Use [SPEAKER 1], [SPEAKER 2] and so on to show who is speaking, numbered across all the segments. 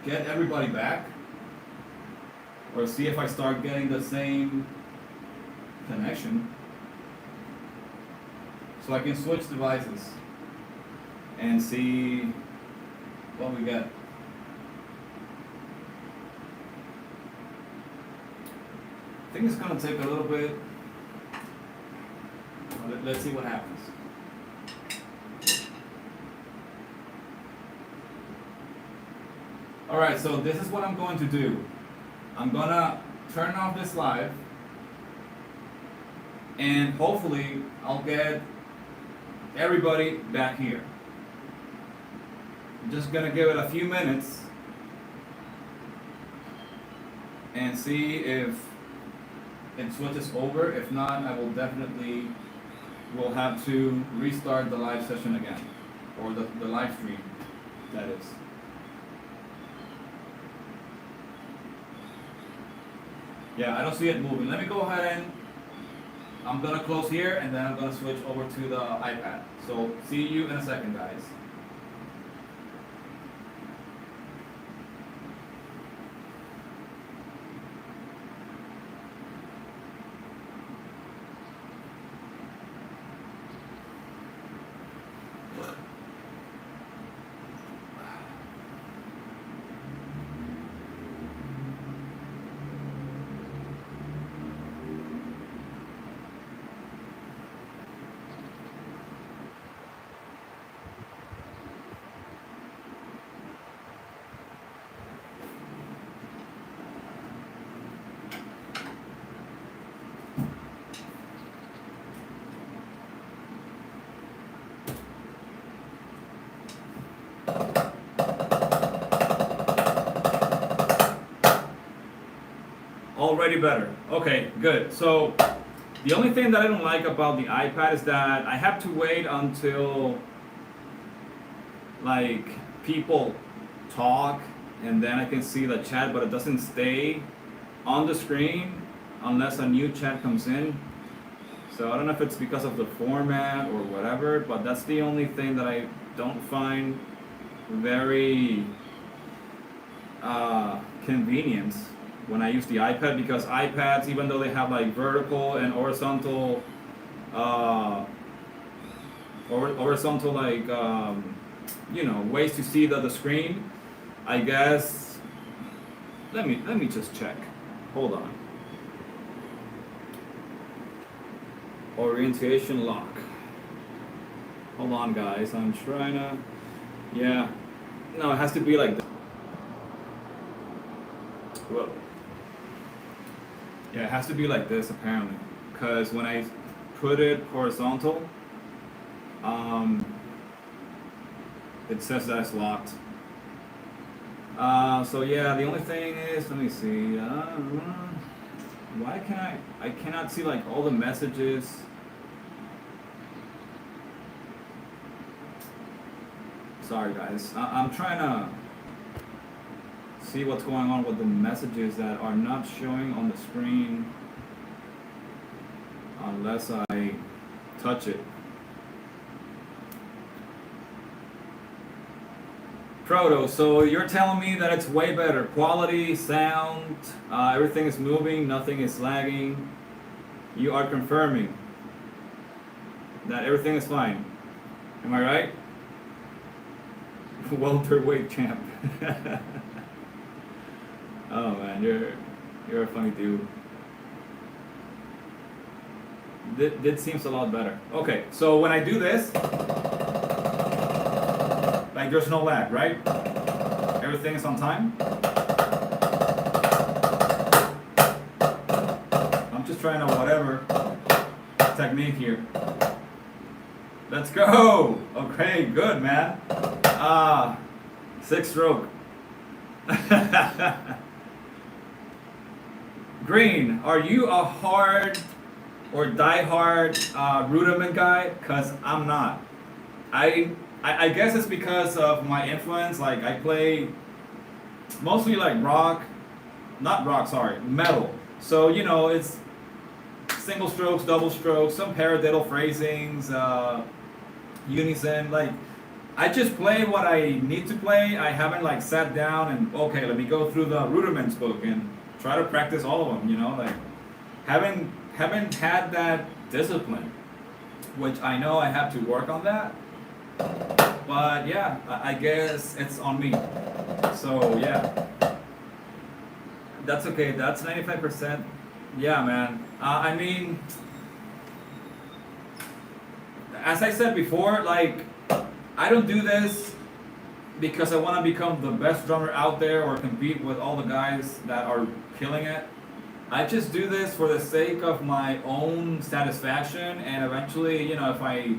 [SPEAKER 1] get everybody back, or see if I start getting the same connection, so I can switch devices and see what we get. I think it's gonna take a little bit. Let's see what happens. Alright, so this is what I'm going to do. I'm gonna turn off this live, and hopefully I'll get everybody back here. I'm just gonna give it a few minutes and see if it switches over. If not, I will definitely will have to restart the live session again, or the live stream, that is. Yeah, I don't see it moving. Let me go ahead and I'm gonna close here, and then I'm gonna switch over to the iPad. So see you in a second, guys. Already better. Okay, good. So the only thing that I don't like about the iPad is that I have to wait until like people talk, and then I can see the chat, but it doesn't stay on the screen unless a new chat comes in. So I don't know if it's because of the format or whatever, but that's the only thing that I don't find very convenient when I use the iPad, because iPads, even though they have like vertical and horizontal, or horizontal like ways to see the screen, I guess. Let me just check. Hold on. Orientation lock. Hold on, guys. I'm trying to. Yeah. No, it has to be like this. Whoa. Yeah, it has to be like this apparently, because when I put it horizontal, it says that it's locked. So yeah, the only thing is, let me see. Why can I cannot see like all the messages. Sorry guys, I'm trying to see what's going on with the messages that are not showing on the screen unless I touch it. Proto, so you're telling me that it's way better. Quality, sound, everything is moving, nothing is lagging. You are confirming that everything is fine. Am I right? Welterweight champ. Oh man, you're a funny dude. This seems a lot better. Okay, so when I do this, like there's no lag, right? Everything is on time. I'm just trying to whatever technique here. Let's go. Okay, good man. 6 stroke. Green, are you a hard or die-hard rudiment guy? Cause I'm not. I guess it's because of my influence. Like I play mostly like rock, not rock, sorry, metal. So you know it's single strokes, double strokes, some paradiddle phrasings, unison. Like I just play what I need to play. I haven't like sat down and okay, let me go through the rudiments book and try to practice all of them. You know, like haven't had that discipline, which I know I have to work on that. But yeah, I guess it's on me. So yeah, that's okay. That's 95%. Yeah, man. I mean, as I said before, like I don't do this because I want to become the best drummer out there or compete with all the guys that are killing it. I just do this for the sake of my own satisfaction, and eventually, you know, if I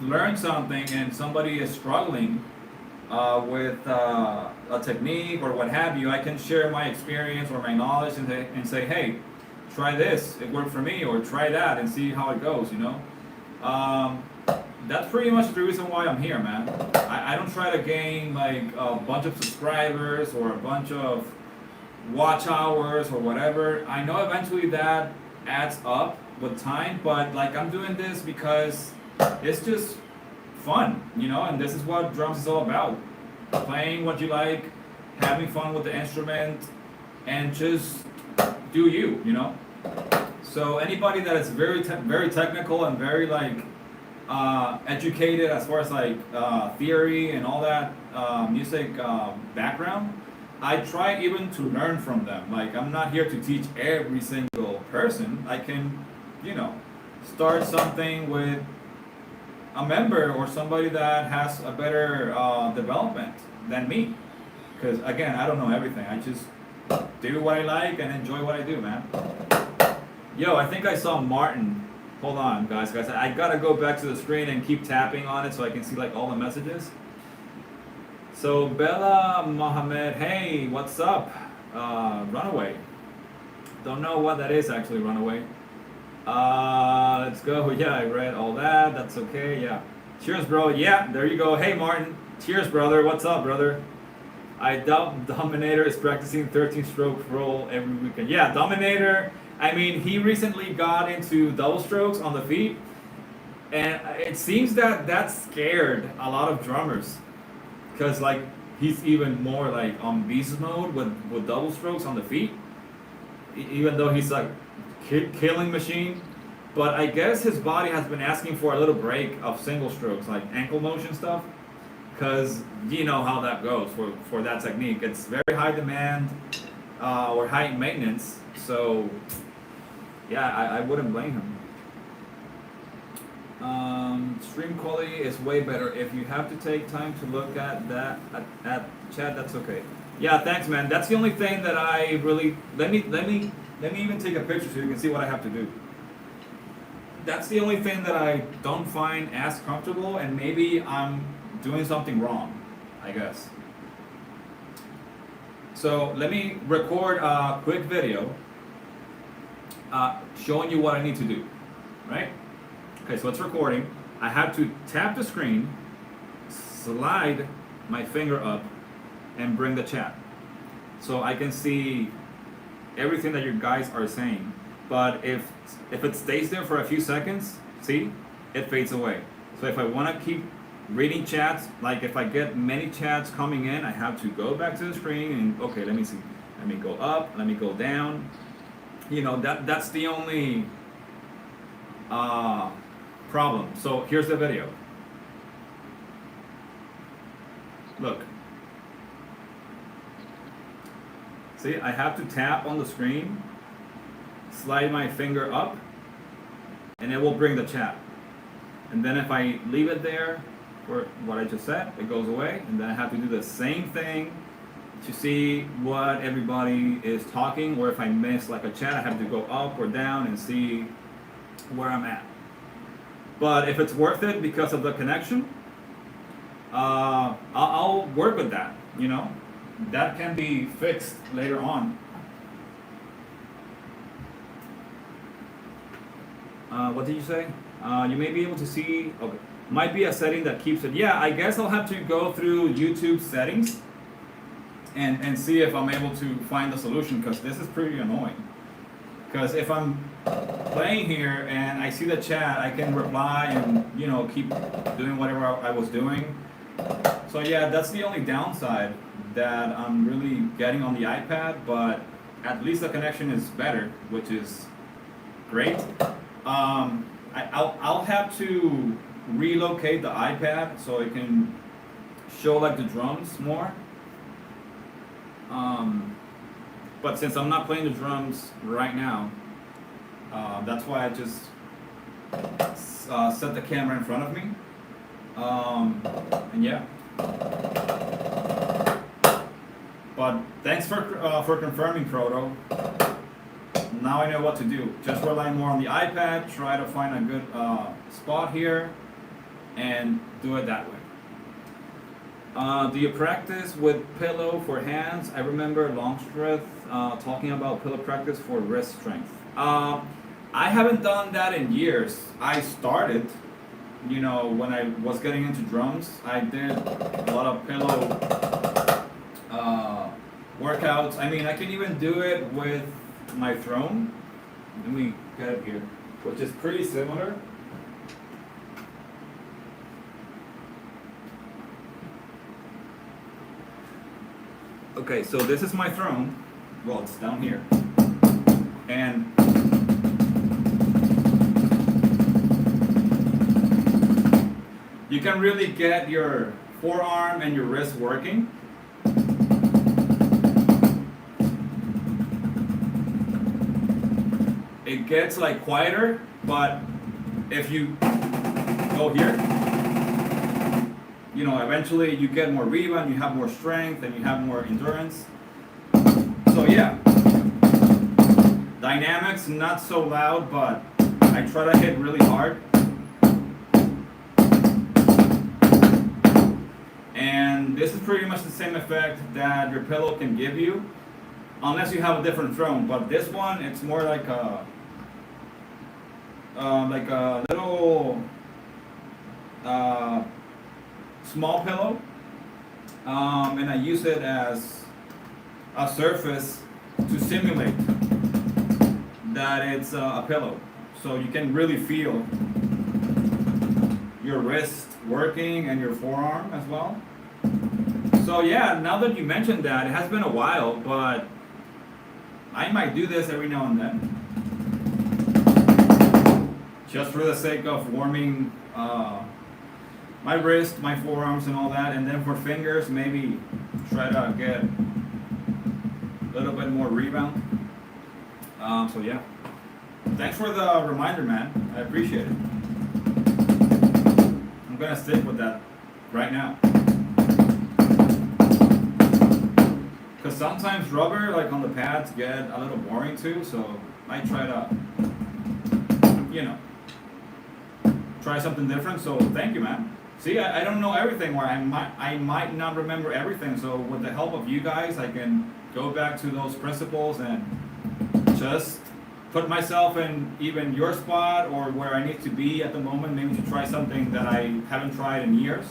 [SPEAKER 1] learn something and somebody is struggling with a technique or what have you, I can share my experience or my knowledge and say, hey, try this, it worked for me, or try that and see how it goes, you know. That's pretty much the reason why I'm here, man. I don't try to gain like a bunch of subscribers or a bunch of watch hours or whatever. I know eventually that adds up with time, but like I'm doing this because it's just fun, you know, and this is what drums is all about. Playing what you like, having fun with the instrument, and just do you, you know. So anybody that is very technical and very like educated as far as like theory and all that music background, I try even to learn from them. Like I'm not here to teach every single person. I can, you know, start something with a member or somebody that has a better development than me. Because again, I don't know everything. I just do what I like and enjoy what I do, man. Yo, I think I saw Martin. Hold on, guys. I gotta go back to the screen and keep tapping on it so I can see like all the messages. So Bella Mohammed, hey, what's up? Runaway. Don't know what that is actually, Runaway. Let's go. Yeah, I read all that. That's okay. Yeah. Cheers, bro. Yeah, there you go. Hey, Martin. Cheers, brother. What's up, brother? I doubt Dominator is practicing 13-stroke roll every weekend. Yeah, Dominator. I mean, he recently got into double strokes on the feet, and it seems that scared a lot of drummers, because like he's even more like on beast mode with double strokes on the feet, even though he's like killing machine. But I guess his body has been asking for a little break of single strokes, like ankle motion stuff, because you know how that goes for that technique. It's very high demand or high maintenance. So yeah, I wouldn't blame him. Stream quality is way better. If you have to take time to look at that at chat, that's okay. Yeah, thanks, man. That's the only thing that I really let me even take a picture so you can see what I have to do. That's the only thing that I don't find as comfortable, and maybe I'm doing something wrong, I guess. So let me record a quick video showing you what I need to do, right? Okay, so it's recording. I have to tap the screen, slide my finger up, and bring the chat. So I can see everything that you guys are saying. But if it stays there for a few seconds, see, it fades away. So if I want to keep reading chats, like if I get many chats coming in, I have to go back to the screen and okay, let me see. Let me go up, let me go down. You know, that's the only problem. So here's the video. Look. See, I have to tap on the screen, slide my finger up, and it will bring the chat. And then if I leave it there for what I just said, it goes away. And then I have to do the same thing to see what everybody is talking, or if I miss like a chat, I have to go up or down and see where I'm at. But if it's worth it because of the connection, I'll work with that, you know. That can be fixed later on. What did you say? You may be able to see, okay, might be a setting that keeps it. Yeah, I guess I'll have to go through YouTube settings and see if I'm able to find the solution, because this is pretty annoying. Because if I'm playing here and I see the chat, I can reply and keep doing whatever I was doing. So yeah, that's the only downside that I'm really getting on the iPad, but at least the connection is better, which is great. I'll have to relocate the iPad so it can show like the drums more. But since I'm not playing the drums right now, that's why I just set the camera in front of me. And yeah. But thanks for confirming, Proto. Now I know what to do. Just rely more on the iPad, try to find a good spot here, and do it that way. Do you practice with pillow for hands? I remember Longstreth talking about pillow practice for wrist strength. I haven't done that in years. I started, when I was getting into drums, I did a lot of pillow workouts. I mean, I can even do it with my throne. Let me get it here, which is pretty similar. Okay, so this is my throne. Well, it's down here. And you can really get your forearm and your wrist working. It gets like quieter, but if you go here, eventually you get more rebound, you have more strength, and you have more endurance. So yeah, dynamics, not so loud, but I try to hit really hard. And this is pretty much the same effect that your pillow can give you, unless you have a different throne. But this one, it's more like a little small pillow, and I use it as a surface to simulate that it's a pillow, so you can really feel your wrist working and your forearm as well. So yeah, now that you mentioned that, it has been a while, but I might do this every now and then, just for the sake of warming my wrist, my forearms and all that, and then for fingers, maybe try to get a little bit more rebound. So yeah, thanks for the reminder, man. I appreciate it. I'm gonna stick with that right now. Because sometimes rubber, like on the pads, get a little boring too, so I try to, try something different. So thank you, man. See, I don't know everything, or I might not remember everything. So with the help of you guys, I can go back to those principles and just put myself in even your spot or where I need to be at the moment, maybe to try something that I haven't tried in years.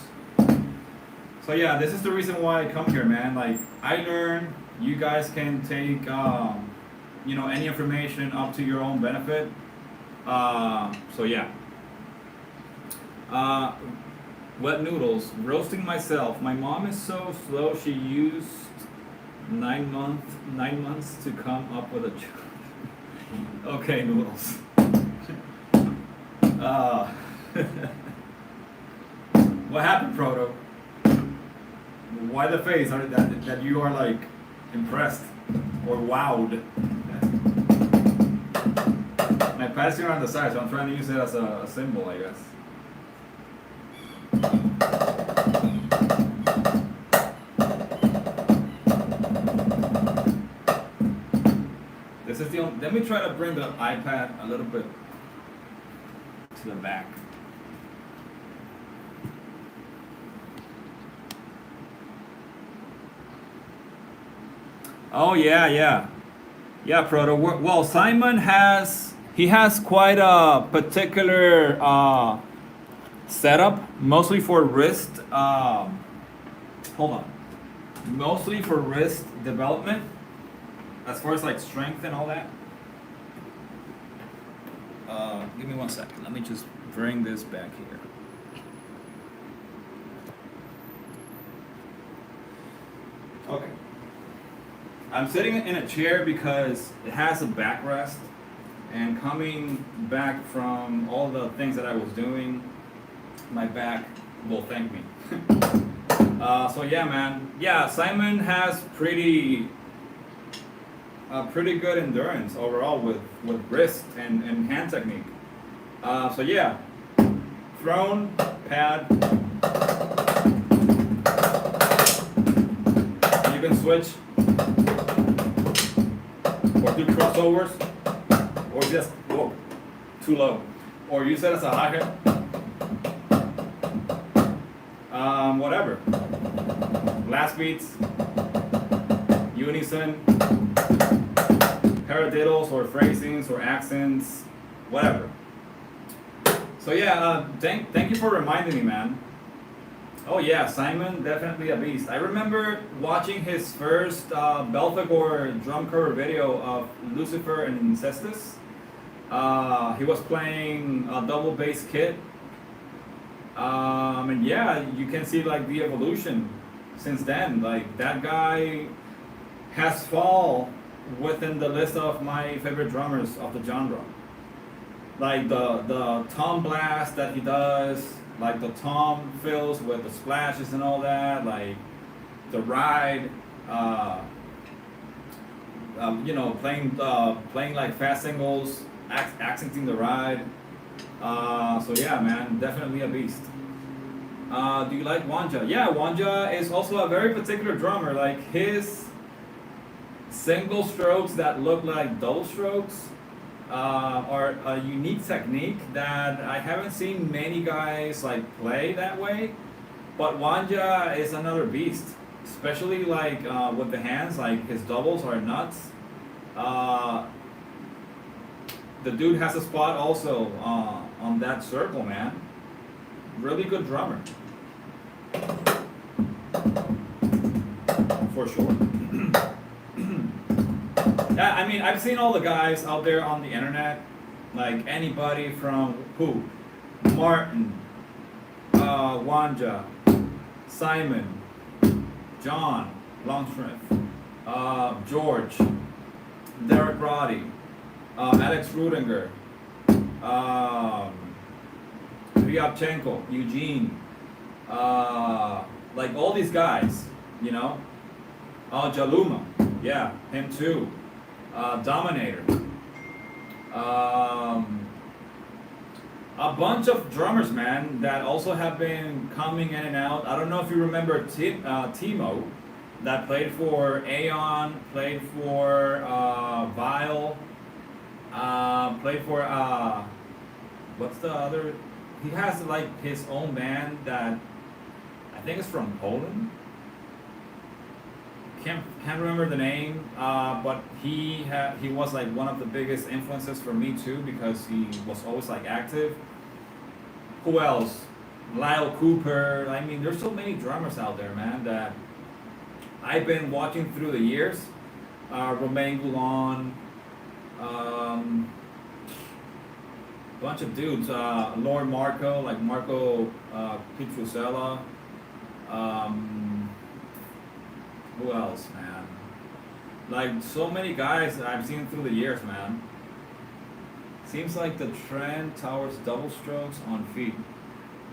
[SPEAKER 1] So yeah, this is the reason why I come here, man. Like, I learn, you guys can take, any information up to your own benefit. So yeah. Wet noodles, roasting myself. My mom is so slow. She used 9 months to come up with a okay, noodles. What happened, Proto? Why the face? That you are like impressed or wowed? My pad's here on the side, so I'm trying to use it as a symbol, I guess. This is the only, let me try to bring the iPad a little bit to the back. Oh yeah, Proto. Well, Simon has quite a particular setup, mostly for wrist. Mostly for wrist development, as far as like strength and all that. Give me 1 second. Let me just bring this back here. Okay. I'm sitting in a chair because it has a backrest, and coming back from all the things that I was doing, my back will thank me. So yeah, man. Yeah, Simon has pretty good endurance overall with wrist and hand technique. So yeah, throne, pad. You can switch or do crossovers, or just whoa, too low, or use it as a hi-hat. Whatever. Blast beats, unison, paradiddles or phrasings or accents, whatever. So yeah, thank you for reminding me, man. Oh yeah, Simon, definitely a beast. I remember watching his first Belphegor drum cover video of Lucifer and Cestus. He was playing a double bass kit. And yeah, you can see like the evolution since then. Like that guy has fall within the list of my favorite drummers of the genre. Like the tom blast that he does, like the tom fills with the splashes and all that, like the ride, playing like fast singles, accenting the ride. So yeah, man, definitely a beast. Do you like Wanja? Yeah, Wanja is also a very particular drummer. Like his single strokes that look like double strokes are a unique technique that I haven't seen many guys like play that way. But Wanja is another beast, especially like with the hands. Like his doubles are nuts. The dude has a spot also on that circle, man. Really good drummer. For sure. Yeah, I mean, I've seen all the guys out there on the internet, like anybody from who? Martin, Wanja, Simon, John Longstreth, George, Derek Roddy, Alex Rudinger, Ryabchenko, Eugene, like all these guys, you know. Jaluma, yeah, him too. Dominator. A bunch of drummers, man, that also have been coming in and out. I don't know if you remember Timo, that played for Aeon, played for Vile, played for what's the other? He has like his own band that I think is from Poland. Can't remember the name, but he was like one of the biggest influences for me too, because he was always like active. Who else? Lyle Cooper. I mean, there's so many drummers out there, man, that I've been watching through the years. Romain Goulon, bunch of dudes. Lord Marco, like Marco Petrusella. Who else, man? Like so many guys that I've seen through the years, man. Seems like the trend towards double strokes on feet.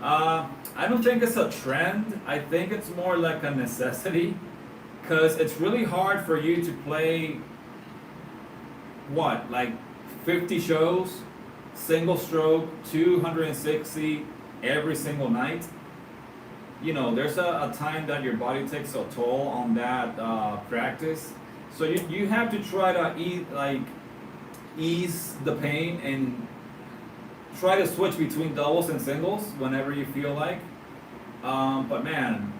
[SPEAKER 1] I don't think it's a trend. I think it's more like a necessity, because it's really hard for you to play what, like 50 shows, single stroke, 260 every single night. You know, there's a time that your body takes a toll on that practice. So you have to try to ease the pain and try to switch between doubles and singles whenever you feel like. But man,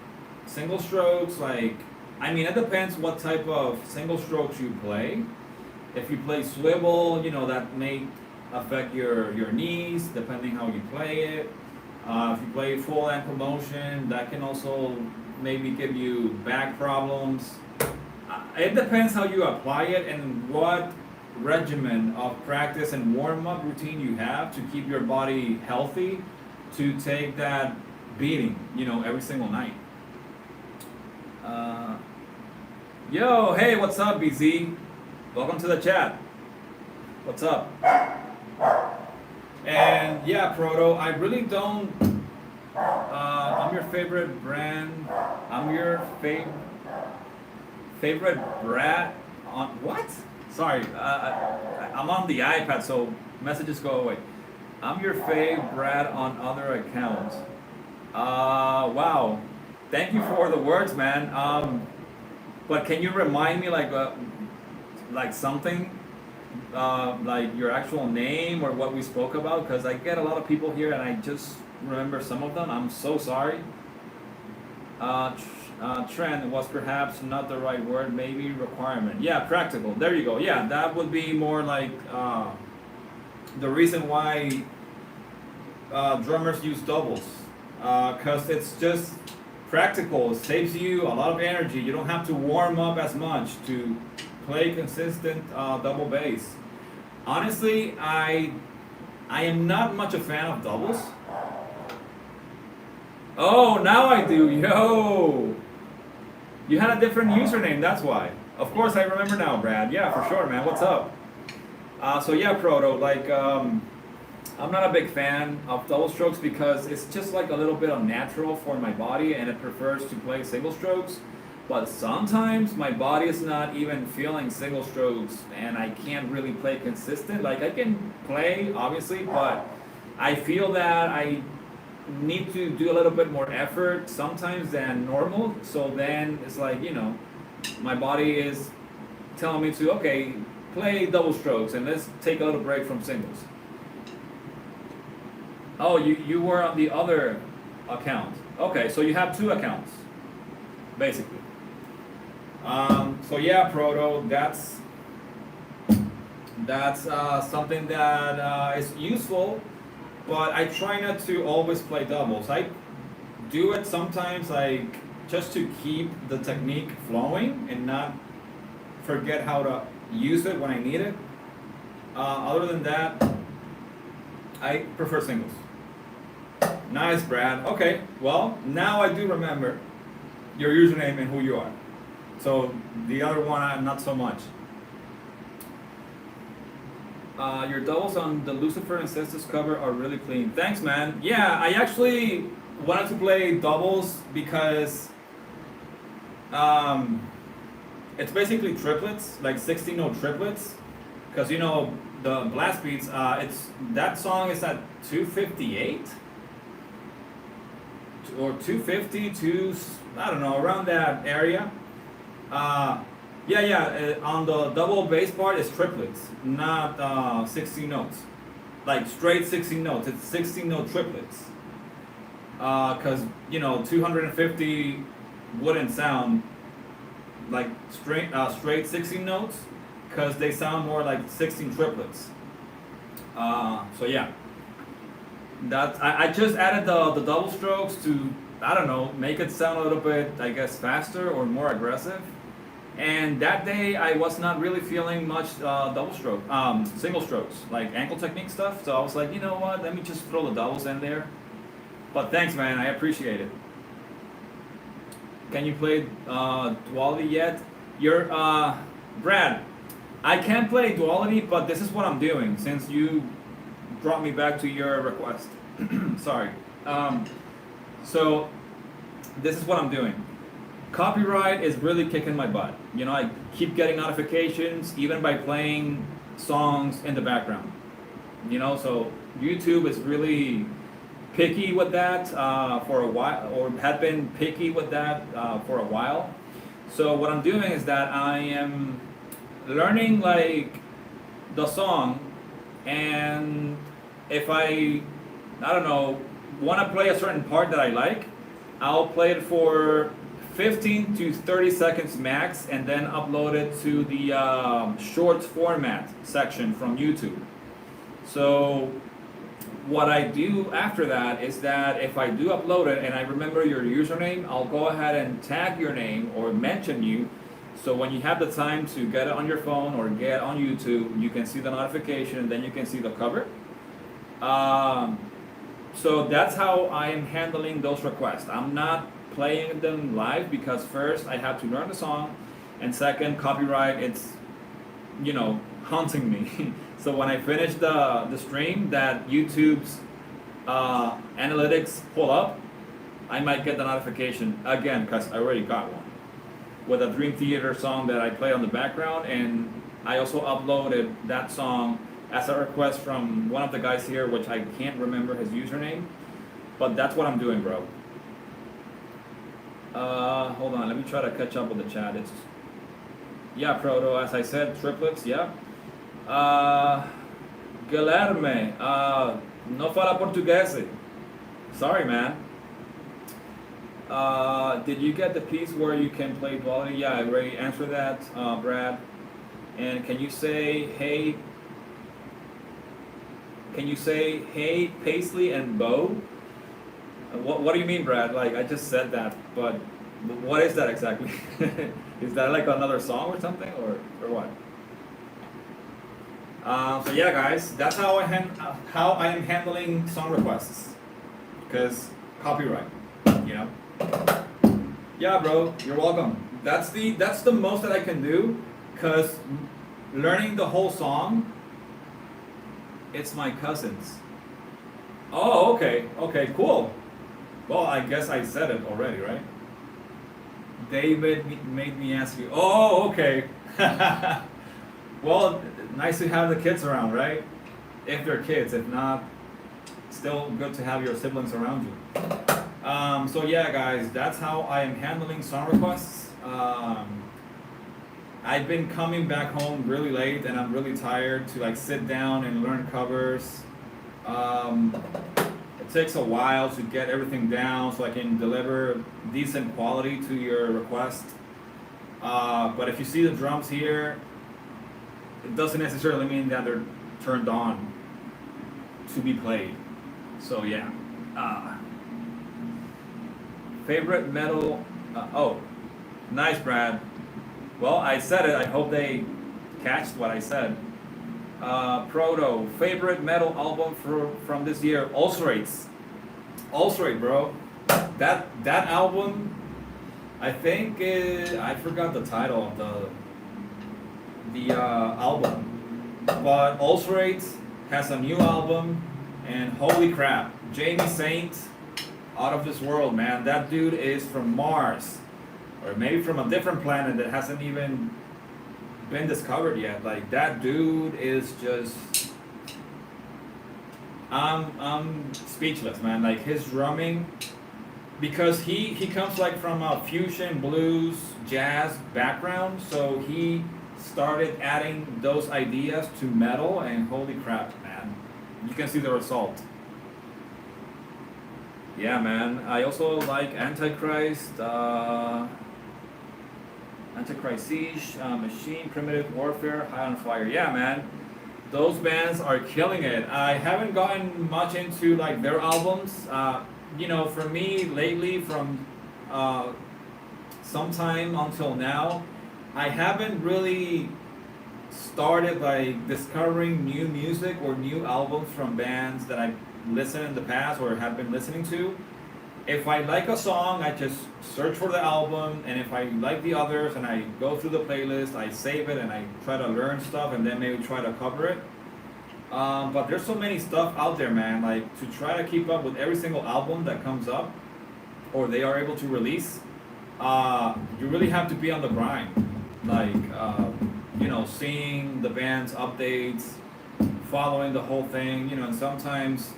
[SPEAKER 1] single strokes, like, I mean, it depends what type of single strokes you play. If you play swivel, you know, that may affect your knees depending how you play it. If you play full ankle motion, that can also maybe give you back problems. It depends how you apply it and what regimen of practice and warm-up routine you have to keep your body healthy to take that beating, every single night. Uh, Yo, hey, what's up, BZ? Welcome to the chat. What's up? And yeah, Proto, I really don't. I'm your favorite brand. I'm your favorite brat on what? Sorry, I'm on the iPad, so messages go away. I'm your fave brat on other accounts. Wow. Thank you for the words, man. But can you remind me like something, like your actual name or what we spoke about? Because I get a lot of people here and I just remember some of them. I'm so sorry. Trend was perhaps not the right word, maybe requirement. Yeah, practical. There you go. Yeah, that would be more like the reason why drummers use doubles. Because it's just practical. It saves you a lot of energy. You don't have to warm up as much to play consistent double bass. Honestly, I am not much a fan of doubles. Oh, now I do. Yo, you had a different username. That's why. Of course, I remember now, Brad. Yeah, for sure, man. What's up? So yeah, Proto. I'm not a big fan of double strokes because it's just like a little bit unnatural for my body, and it prefers to play single strokes. But sometimes my body is not even feeling single strokes, and I can't really play consistent. Like I can play, obviously, but I feel that I need to do a little bit more effort sometimes than normal. So then it's like, my body is telling me to, okay, play double strokes and let's take a little break from singles. Oh, you were on the other account. Okay, so you have two accounts, basically. So yeah, Proto, that's something that is useful, but I try not to always play doubles. I do it sometimes, like just to keep the technique flowing and not forget how to use it when I need it. Other than that, I prefer singles. Nice, Brad. Okay, well, now I do remember your username and who you are. So the other one, I'm not so much. Your doubles on the Lucifer and Cestus cover are really clean. Thanks, man. Yeah, I actually wanted to play doubles because it's basically triplets, like 16-note triplets. Because the blast beats, that song is at 258 or 250 to, I don't know, around that area. On the double bass part it's triplets, not 16 notes, like straight 16 notes. It's 16 note triplets. Because 250 wouldn't sound like straight 16 notes, because they sound more like 16 triplets. So yeah, that I just added the double strokes to, I don't know, make it sound a little bit, I guess, faster or more aggressive. And that day I was not really feeling much single strokes, like ankle technique stuff. So I was like, you know what, let me just throw the doubles in there. But thanks, man, I appreciate it. Can you play duality yet? Brad, I can play duality, but this is what I'm doing since you brought me back to your request. Sorry. So this is what I'm doing. Copyright is really kicking my butt. I keep getting notifications even by playing songs in the background. So YouTube is really picky with that for a while, or had been picky with that for a while. So what I'm doing is that I am learning like the song, and if I don't know, want to play a certain part that I like, I'll play it for 15 to 30 seconds max, and then upload it to the short format section from YouTube. So what I do after that is that if I do upload it and I remember your username, I'll go ahead and tag your name or mention you, So when you have the time to get it on your phone or get on YouTube, you can see the notification and then you can see the cover. Um, so that's how I am handling those requests. I'm not playing them live because first I have to learn the song, and second, copyright, it's, haunting me. So when I finish the stream that YouTube's analytics pull up, I might get the notification again because I already got one with a Dream Theater song that I play on the background, and I also uploaded that song as a request from one of the guys here, which I can't remember his username, but that's what I'm doing, bro. Hold on, let me try to catch up with the chat. Yeah, Proto, as I said, triplets, yeah. Guilherme, no fala português. Sorry, man. Did you get the piece where you can play duality? Yeah, I already answered that, Brad. And can you say hey, Paisley and Bo? What do you mean, Brad? Like, I just said that, but what is that exactly? Is that like another song or something, or what? So yeah, guys, that's how I am handling song requests, because copyright, you know. Yeah, bro, you're welcome. That's the most that I can do, because learning the whole song, it's my cousin's. Oh, okay, cool. Well, I guess I said it already, right? David made me ask you. Oh, okay. Well, nice to have the kids around, right? If they're kids. If not, still good to have your siblings around you. So yeah, guys, that's how I am handling song requests. I've been coming back home really late, and I'm really tired to like sit down and learn covers. It takes a while to get everything down so I can deliver decent quality to your request. But if you see the drums here, it doesn't necessarily mean that they're turned on to be played. So yeah. Favorite metal? Oh, nice, Brad. Well, I said it. I hope they catched what I said. Proto, favorite metal album from this year? Ulcerates, bro. That album, I think I forgot the title of the album, but Ulcerates has a new album, and holy crap, Jamie Saint, out of this world, man. That dude is from Mars, or maybe from a different planet that hasn't even been discovered yet. Like, that dude is just, I'm speechless, man. Like, his drumming, because he comes like from a fusion blues jazz background, so he started adding those ideas to metal, and holy crap, man, you can see the result. Yeah, man. I also like Antichrist, Siege, Machine, Primitive Warfare, High on Fire. Yeah, man, those bands are killing it. I haven't gotten much into like their albums. For me lately, from sometime until now, I haven't really started like discovering new music or new albums from bands that I've listened in the past or have been listening to. If I like a song, I just search for the album, and if I like the others and I go through the playlist, I save it and I try to learn stuff and then maybe try to cover it. But there's so many stuff out there, man. Like, to try to keep up with every single album that comes up or they are able to release, you really have to be on the grind. Like, seeing the band's updates, following the whole thing, and sometimes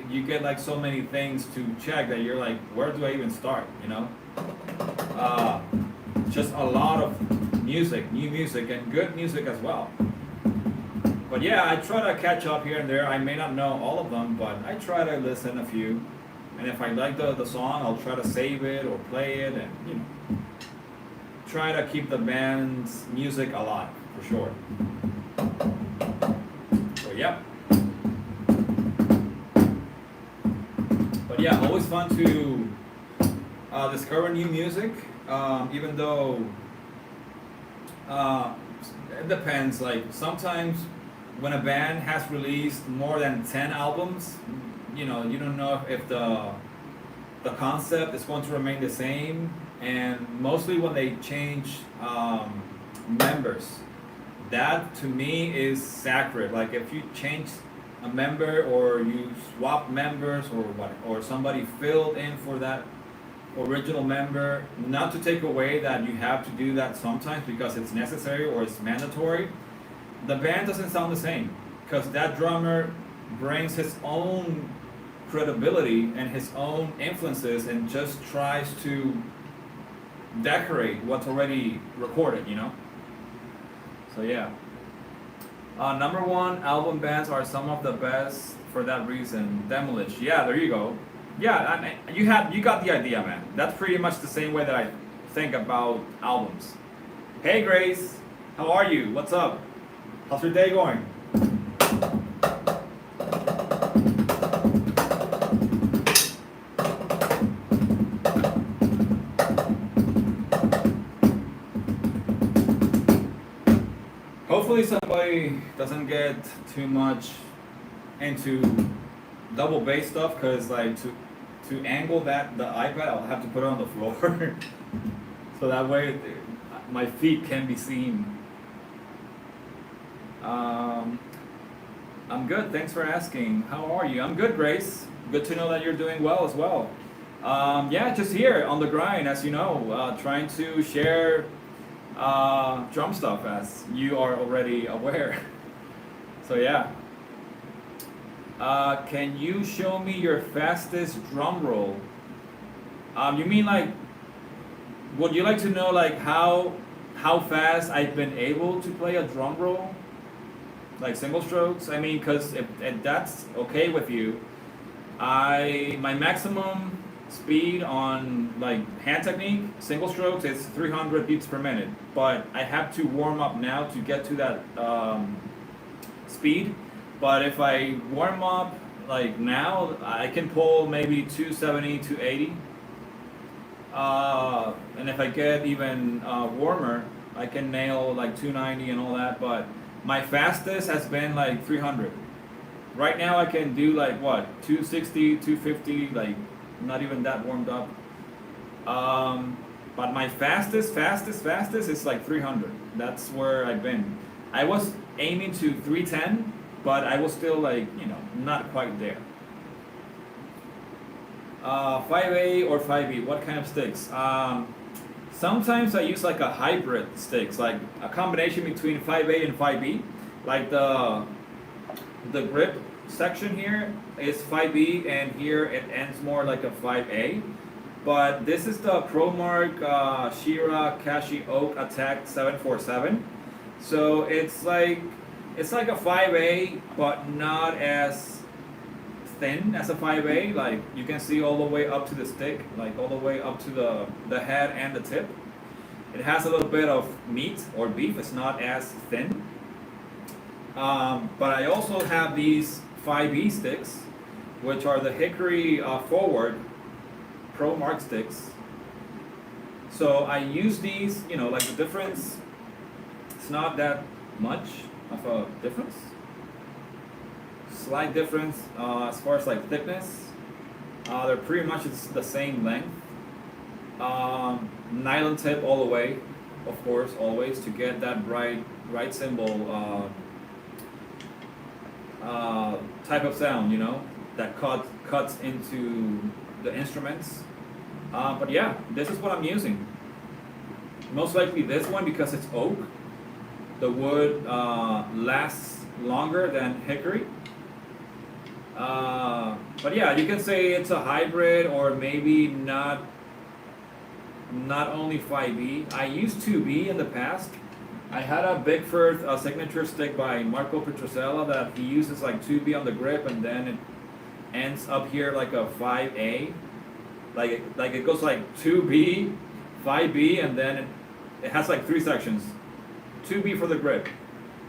[SPEAKER 1] you get like so many things to check that you're like, where do I even start, just a lot of music, new music, and good music as well. But yeah, I try to catch up here and there. I may not know all of them, but I try to listen a few, and if I like the song, I'll try to save it or play it, and try to keep the band's music alive, for sure. So yeah. But yeah, always fun to discover new music, even though Uh, it depends. Like sometimes when a band has released more than 10 albums, you don't know if the concept is going to remain the same, and mostly when they change members, that to me is sacred. Like if you change a member or you swap members or what, or somebody filled in for that original member, not to take away that you have to do that sometimes because it's necessary or it's mandatory, the band doesn't sound the same because that drummer brings his own credibility and his own influences and just tries to decorate what's already recorded. So yeah. Number one, album bands are some of the best for that reason. Demolish. Yeah, there you go. Yeah, you got the idea, man. That's pretty much the same way that I think about albums. Hey, Grace, how are you? What's up? How's your day going? Hopefully somebody doesn't get too much into double bass stuff, because like to angle the iPad, I'll have to put it on the floor so that way my feet can be seen. I'm good, thanks for asking. How are you? I'm good, Grace. Good to know that you're doing well as well. Yeah, just here on the grind, as you know, trying to share drum stuff, as you are already aware. So yeah. Can you show me your fastest drum roll? You mean like, would you like to know like how fast I've been able to play a drum roll? Like single strokes? I mean, because if that's okay with you, my maximum speed on like hand technique, single strokes, is 300 beats per minute. But I have to warm up now to get to that speed. But if I warm up like now, I can pull maybe 270, 280. And if I get even warmer, I can nail like 290 and all that. But my fastest has been like 300. Right now I can do like what, 260, 250, like not even that warmed up. But my fastest is like 300. That's where I've been. I was aiming to 310, but I was still like, not quite there. 5A or 5B, what kind of sticks? Sometimes I use like a hybrid sticks, like a combination between 5A and 5B. Like the grip section here is 5B, and here it ends more like a 5A. But this is the ProMark Shira Kashi Oak Attack 747. So it's like a 5A, but not as thin as a 5A. Like you can see all the way up to the stick, like all the way up to the head and the tip. It has a little bit of meat or beef. It's not as thin. But I also have these 5B sticks, which are the Hickory Forward Pro Mark sticks. So I use these, like the difference, it's not that much of a difference. Slight difference as far as like thickness. They're pretty much the same length. Nylon tip all the way, of course, always, to get that right cymbal type of sound, that cuts into the instruments. But yeah, this is what I'm using. Most likely this one, because it's oak. The wood lasts longer than hickory. But yeah, you can say it's a hybrid, or maybe not only 5B. I used 2B in the past. I had a Bigford signature stick by Marco Petrosella that he uses like 2B on the grip, and then it ends up here like a 5A. Like it goes like 2B, 5B, and then it has like 3 sections. 2B for the grip,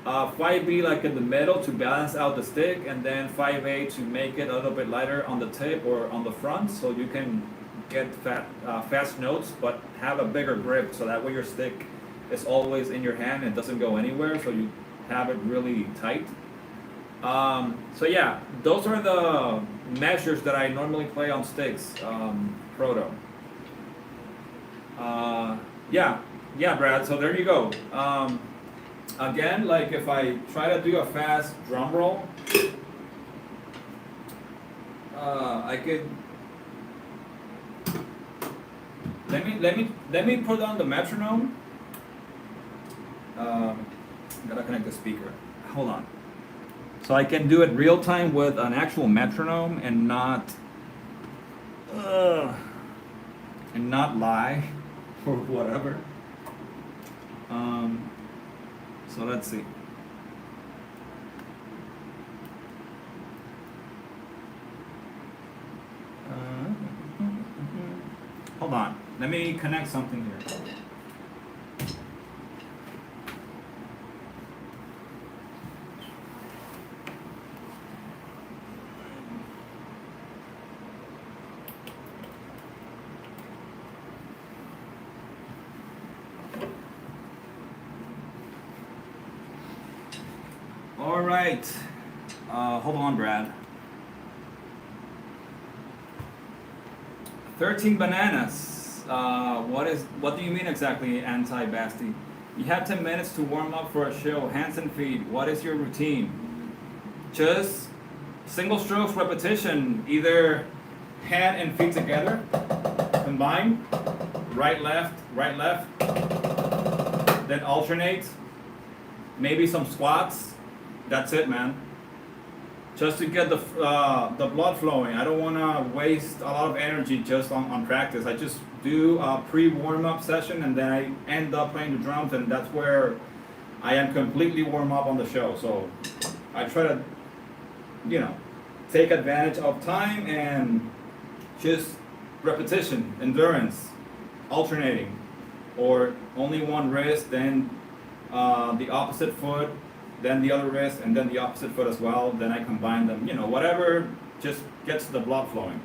[SPEAKER 1] 5B like in the middle to balance out the stick, and then 5A to make it a little bit lighter on the tip or on the front, so you can get fast notes but have a bigger grip, so that way your stick is always in your hand and doesn't go anywhere, so you have it really tight. So yeah, those are the measures that I normally play on sticks, Proto. Yeah, yeah, Brad. So there you go. Again, like if I try to do a fast drum roll, I could. Let me put on the metronome. Gotta connect the speaker. Hold on. So I can do it real time with an actual metronome and not lie or whatever. So let's see. Hold on. Let me connect something here. All right. Hold on, Brad. 13 bananas. What do you mean exactly, anti-Basti? You have 10 minutes to warm up for a show. Hands and feet. What is your routine? Just single strokes repetition. Either hand and feet together, combine, right, left, then alternate. Maybe some squats. That's it, man. Just to get the blood flowing. I don't want to waste a lot of energy just on practice. I just do a pre-warm-up session and then I end up playing the drums, and that's where I am completely warm up on the show. So I try to, take advantage of time and just repetition, endurance, alternating, or only one wrist, then the opposite foot, then the other wrist, and then the opposite foot as well. Then I combine them, whatever just gets the blood flowing.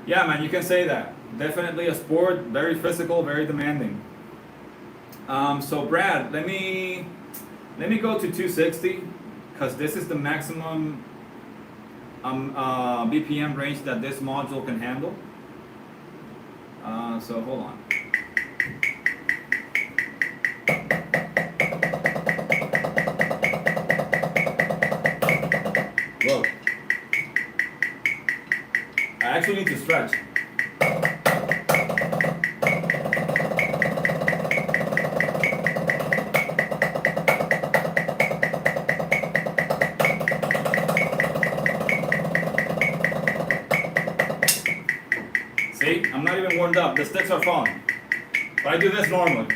[SPEAKER 1] Yeah, man, you can say that. Definitely a sport, very physical, very demanding. So Brad, let me go to 260, because this is the maximum BPM range that this module can handle. So hold on. Whoa. I actually need to stretch. See, I'm not even warmed up. The sticks are falling. But I do this normally.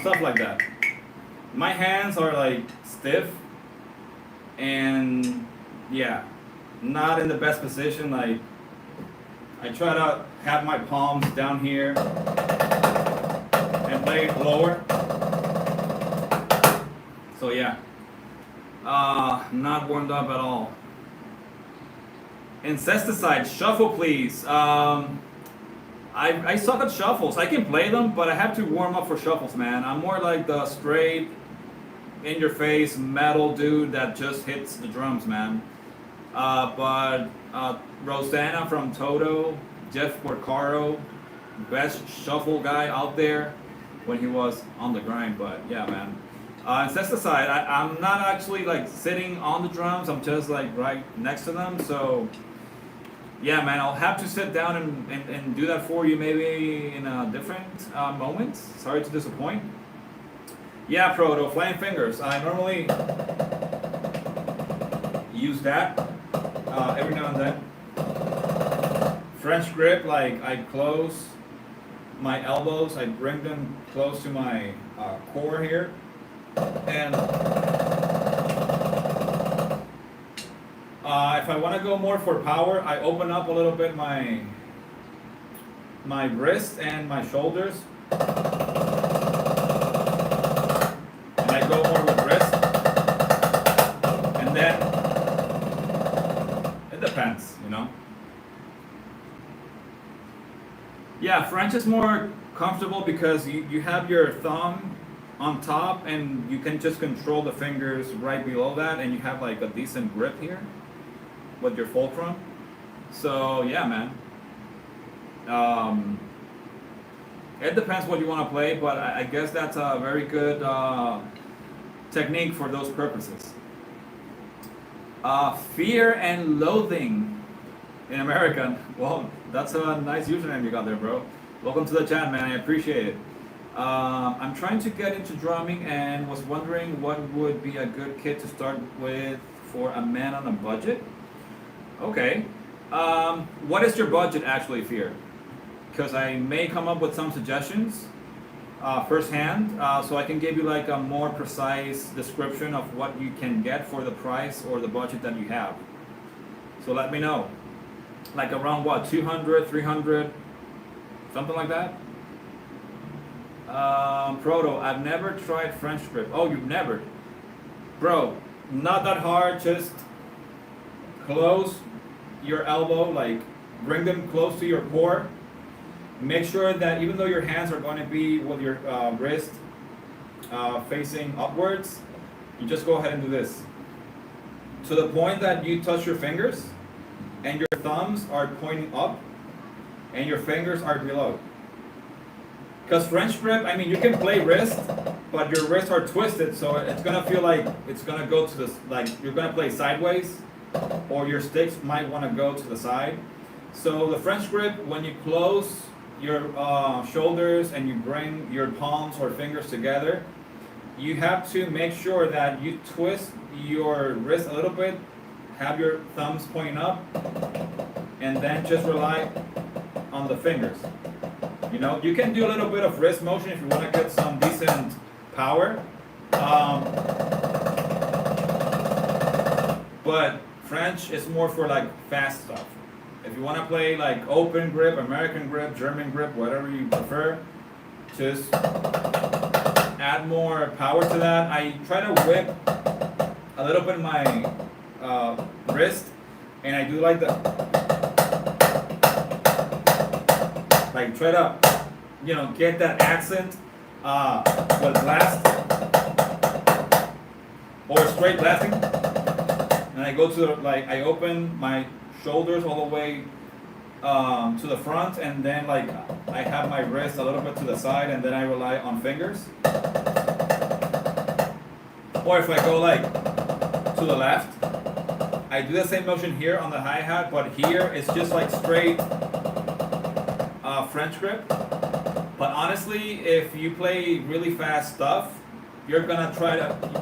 [SPEAKER 1] Stuff like that. My hands are like stiff and yeah, not in the best position. Like I try to have my palms down here and play lower. So yeah, not warmed up at all. Incesticide, shuffle please. I suck at shuffles. I can play them, but I have to warm up for shuffles, man. I'm more like the straight, in-your-face metal dude that just hits the drums, man. But Rosanna from Toto, Jeff Porcaro, best shuffle guy out there when he was on the grind. But yeah, man. Incesticide, I'm not actually like sitting on the drums. I'm just like right next to them. So yeah, man, I'll have to sit down and do that for you maybe in a different moment. Sorry to disappoint. Yeah, Proto, flying fingers. I normally use that every now and then. French grip, like I close my elbows, I bring them close to my core here. And if I want to go more for power, I open up a little bit my wrist and my shoulders. you know. Yeah, French is more comfortable because you have your thumb on top and you can just control the fingers right below that, and you have like a decent grip here with your fulcrum. So yeah, man. It depends what you want to play, but I guess that's a very good technique for those purposes. Fear and loathing in American. Well, that's a nice username you got there, bro. Welcome to the chat, man. I appreciate it. I'm trying to get into drumming and was wondering what would be a good kit to start with for a man on a budget. Okay. What is your budget actually, Fear? Because I may come up with some suggestions firsthand, so I can give you like a more precise description of what you can get for the price or the budget that you have. So let me know. Like around what, 200, 300, something like that? Proto, I've never tried French grip. Oh, you've never? Bro, not that hard, just close your elbow, like bring them close to your core. Make sure that even though your hands are going to be with your wrist facing upwards, you just go ahead and do this. To the point that you touch your fingers and your thumbs are pointing up and your fingers are below. Because French grip, I mean, you can play wrist, but your wrists are twisted, so it's going to feel like it's going to go to this, like you're going to play sideways, or your sticks might want to go to the side. So the French grip, when you close your shoulders and you bring your palms or fingers together, you have to make sure that you twist your wrist a little bit, have your thumbs pointing up, and then just rely on the fingers. You know, you can do a little bit of wrist motion if you want to get some decent power. But French is more for like fast stuff. If you want to play like open grip, American grip, German grip, whatever you prefer, just add more power to that. I try to whip a little bit my wrist, and I do like try to, you know, get that accent with blast or straight blasting. And I go to I open my shoulders all the way to the front, and then like I have my wrist a little bit to the side, and then I rely on fingers. Or if I go like to the left, I do the same motion here on the hi-hat, but here it's just like straight French grip. But honestly, if you play really fast stuff, you're gonna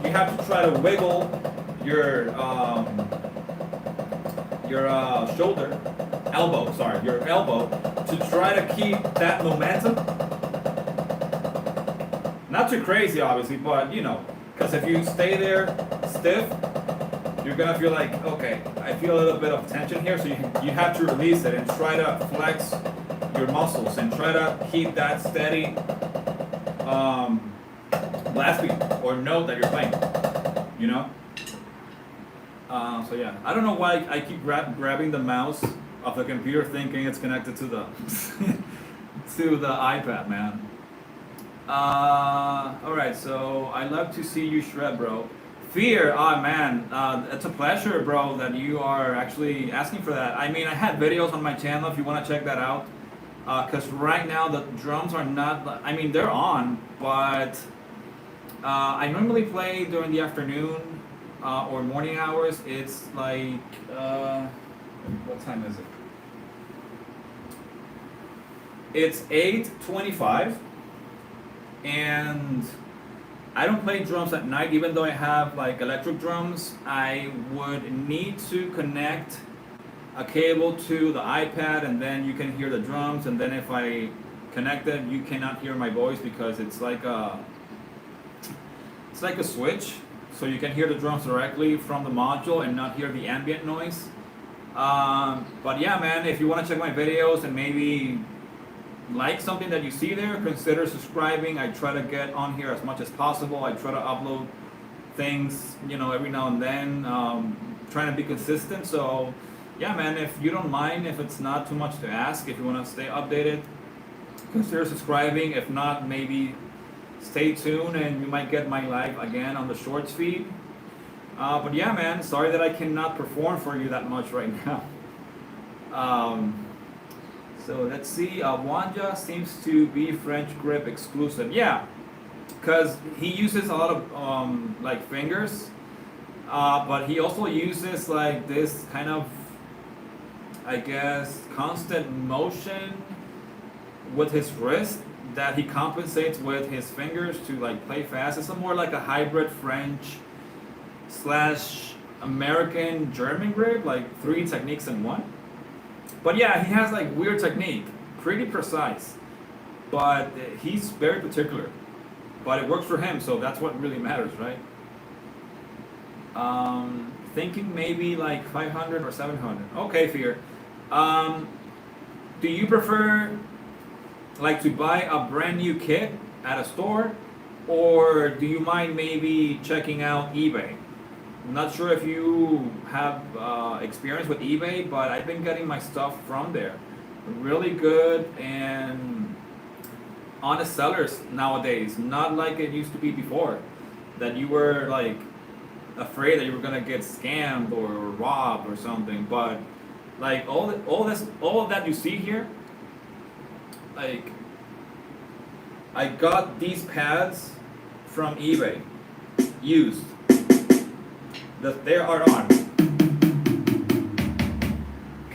[SPEAKER 1] you have to try to wiggle your your elbow to try to keep that momentum. Not too crazy, obviously, but you know, because if you stay there stiff, you're gonna feel like, okay, I feel a little bit of tension here, so you have to release it and try to flex your muscles and try to keep that steady blast beat or note that you're playing, you know? So yeah, I don't know why I keep grabbing the mouse of the computer thinking it's connected to the to the iPad, man. Alright, so I love to see you shred, bro. Fear, man, it's a pleasure, bro, that you are actually asking for that. I mean, I had videos on my channel if you want to check that out. Because right now the drums are not, I mean, they're on, but I normally play during the afternoon or morning hours. It's like, what time is it? It's 8:25, and I don't play drums at night, even though I have like electric drums. I would need to connect a cable to the iPad, and then you can hear the drums, and then if I connect it, you cannot hear my voice because it's like a switch, so you can hear the drums directly from the module and not hear the ambient noise. But yeah, man, if you want to check my videos and maybe like something that you see there, consider subscribing. I try to get on here as much as possible. I try to upload things, you know, every now and then, trying to be consistent. So yeah, man, if you don't mind, if it's not too much to ask, if you want to stay updated, consider subscribing. If not, maybe stay tuned and you might get my live again on the shorts feed. But yeah, man, sorry that I cannot perform for you that much right now. Um, so let's see. Wanja seems to be French grip exclusive. Yeah, because he uses a lot of like fingers, but he also uses like this kind of, I guess, constant motion with his wrist that he compensates with his fingers to like play fast. It's a more like a hybrid French slash American German grip, like three techniques in one. But yeah, he has like weird technique, pretty precise, but he's very particular. But it works for him, so that's what really matters, right? Thinking maybe like 500 or 700. Okay, Fear. Um, do you prefer like to buy a brand new kit at a store, or do you mind maybe checking out eBay? I'm not sure if you have experience with eBay, but I've been getting my stuff from there. Really good and honest sellers nowadays, not like it used to be before, that you were like afraid that you were gonna get scammed or robbed or something. But like all of that you see here, like I got these pads from eBay, used. They are on.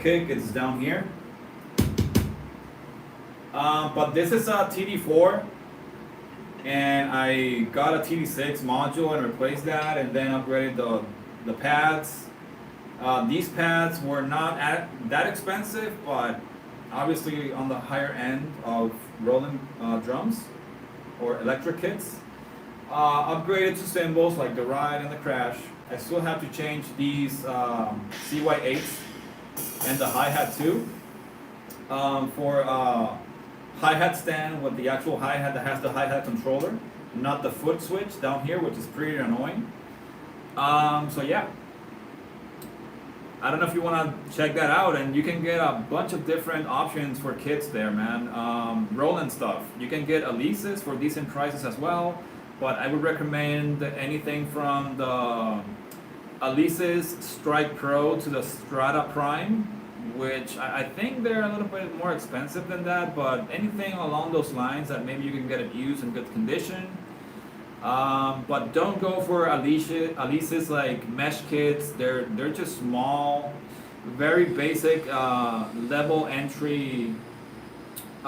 [SPEAKER 1] Kick is down here. But this is a TD4, and I got a TD6 module and replaced that, and then upgraded the pads. These pads were not that expensive, but obviously on the higher end of rolling drums or electric kits. Upgraded to cymbals like the ride and the crash. I still have to change these CY8s and the hi-hat too, for hi-hat stand with the actual hi-hat that has the hi-hat controller, not the foot switch down here, which is pretty annoying. So yeah, I don't know if you want to check that out, and you can get a bunch of different options for kits there, man. Roland stuff. You can get Elises for decent prices as well, but I would recommend anything from the Elises Strike Pro to the Strata Prime, which I think they're a little bit more expensive than that, but anything along those lines that maybe you can get it used in good condition. But don't go for Elises like mesh kits. They're just small, very basic level entry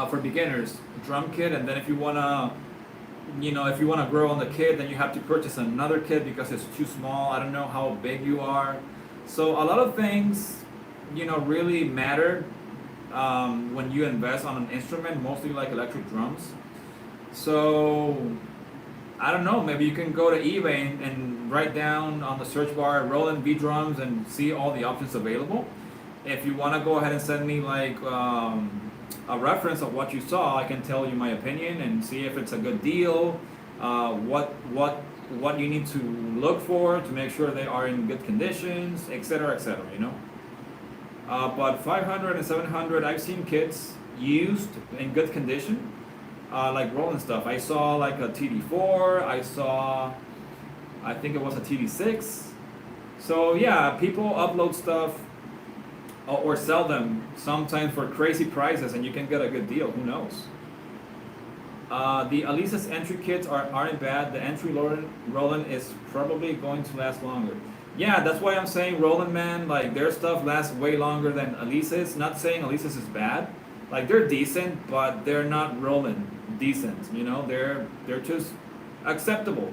[SPEAKER 1] for beginners drum kit. And then if you wanna, if you wanna grow on the kit, then you have to purchase another kit because it's too small. I don't know how big you are. So a lot of things, really matter when you invest on an instrument, mostly like electric drums. So I don't know, maybe you can go to eBay and write down on the search bar Roland V drums and see all the options available. If you want to go ahead and send me like a reference of what you saw, I can tell you my opinion and see if it's a good deal, what you need to look for to make sure they are in good conditions, etc., etc. But 500 and 700, I've seen kits used in good condition. Like Roland stuff. I saw like a TD4, I think it was a TD6. So yeah, people upload stuff or sell them sometimes for crazy prices, and you can get a good deal, who knows. The Elises entry kits aren't bad. The entry Roland is probably going to last longer. Yeah, that's why I'm saying Roland, man, like their stuff lasts way longer than Elises. Not saying Elises is bad. Like they're decent, but they're not Roland decent. They're just acceptable.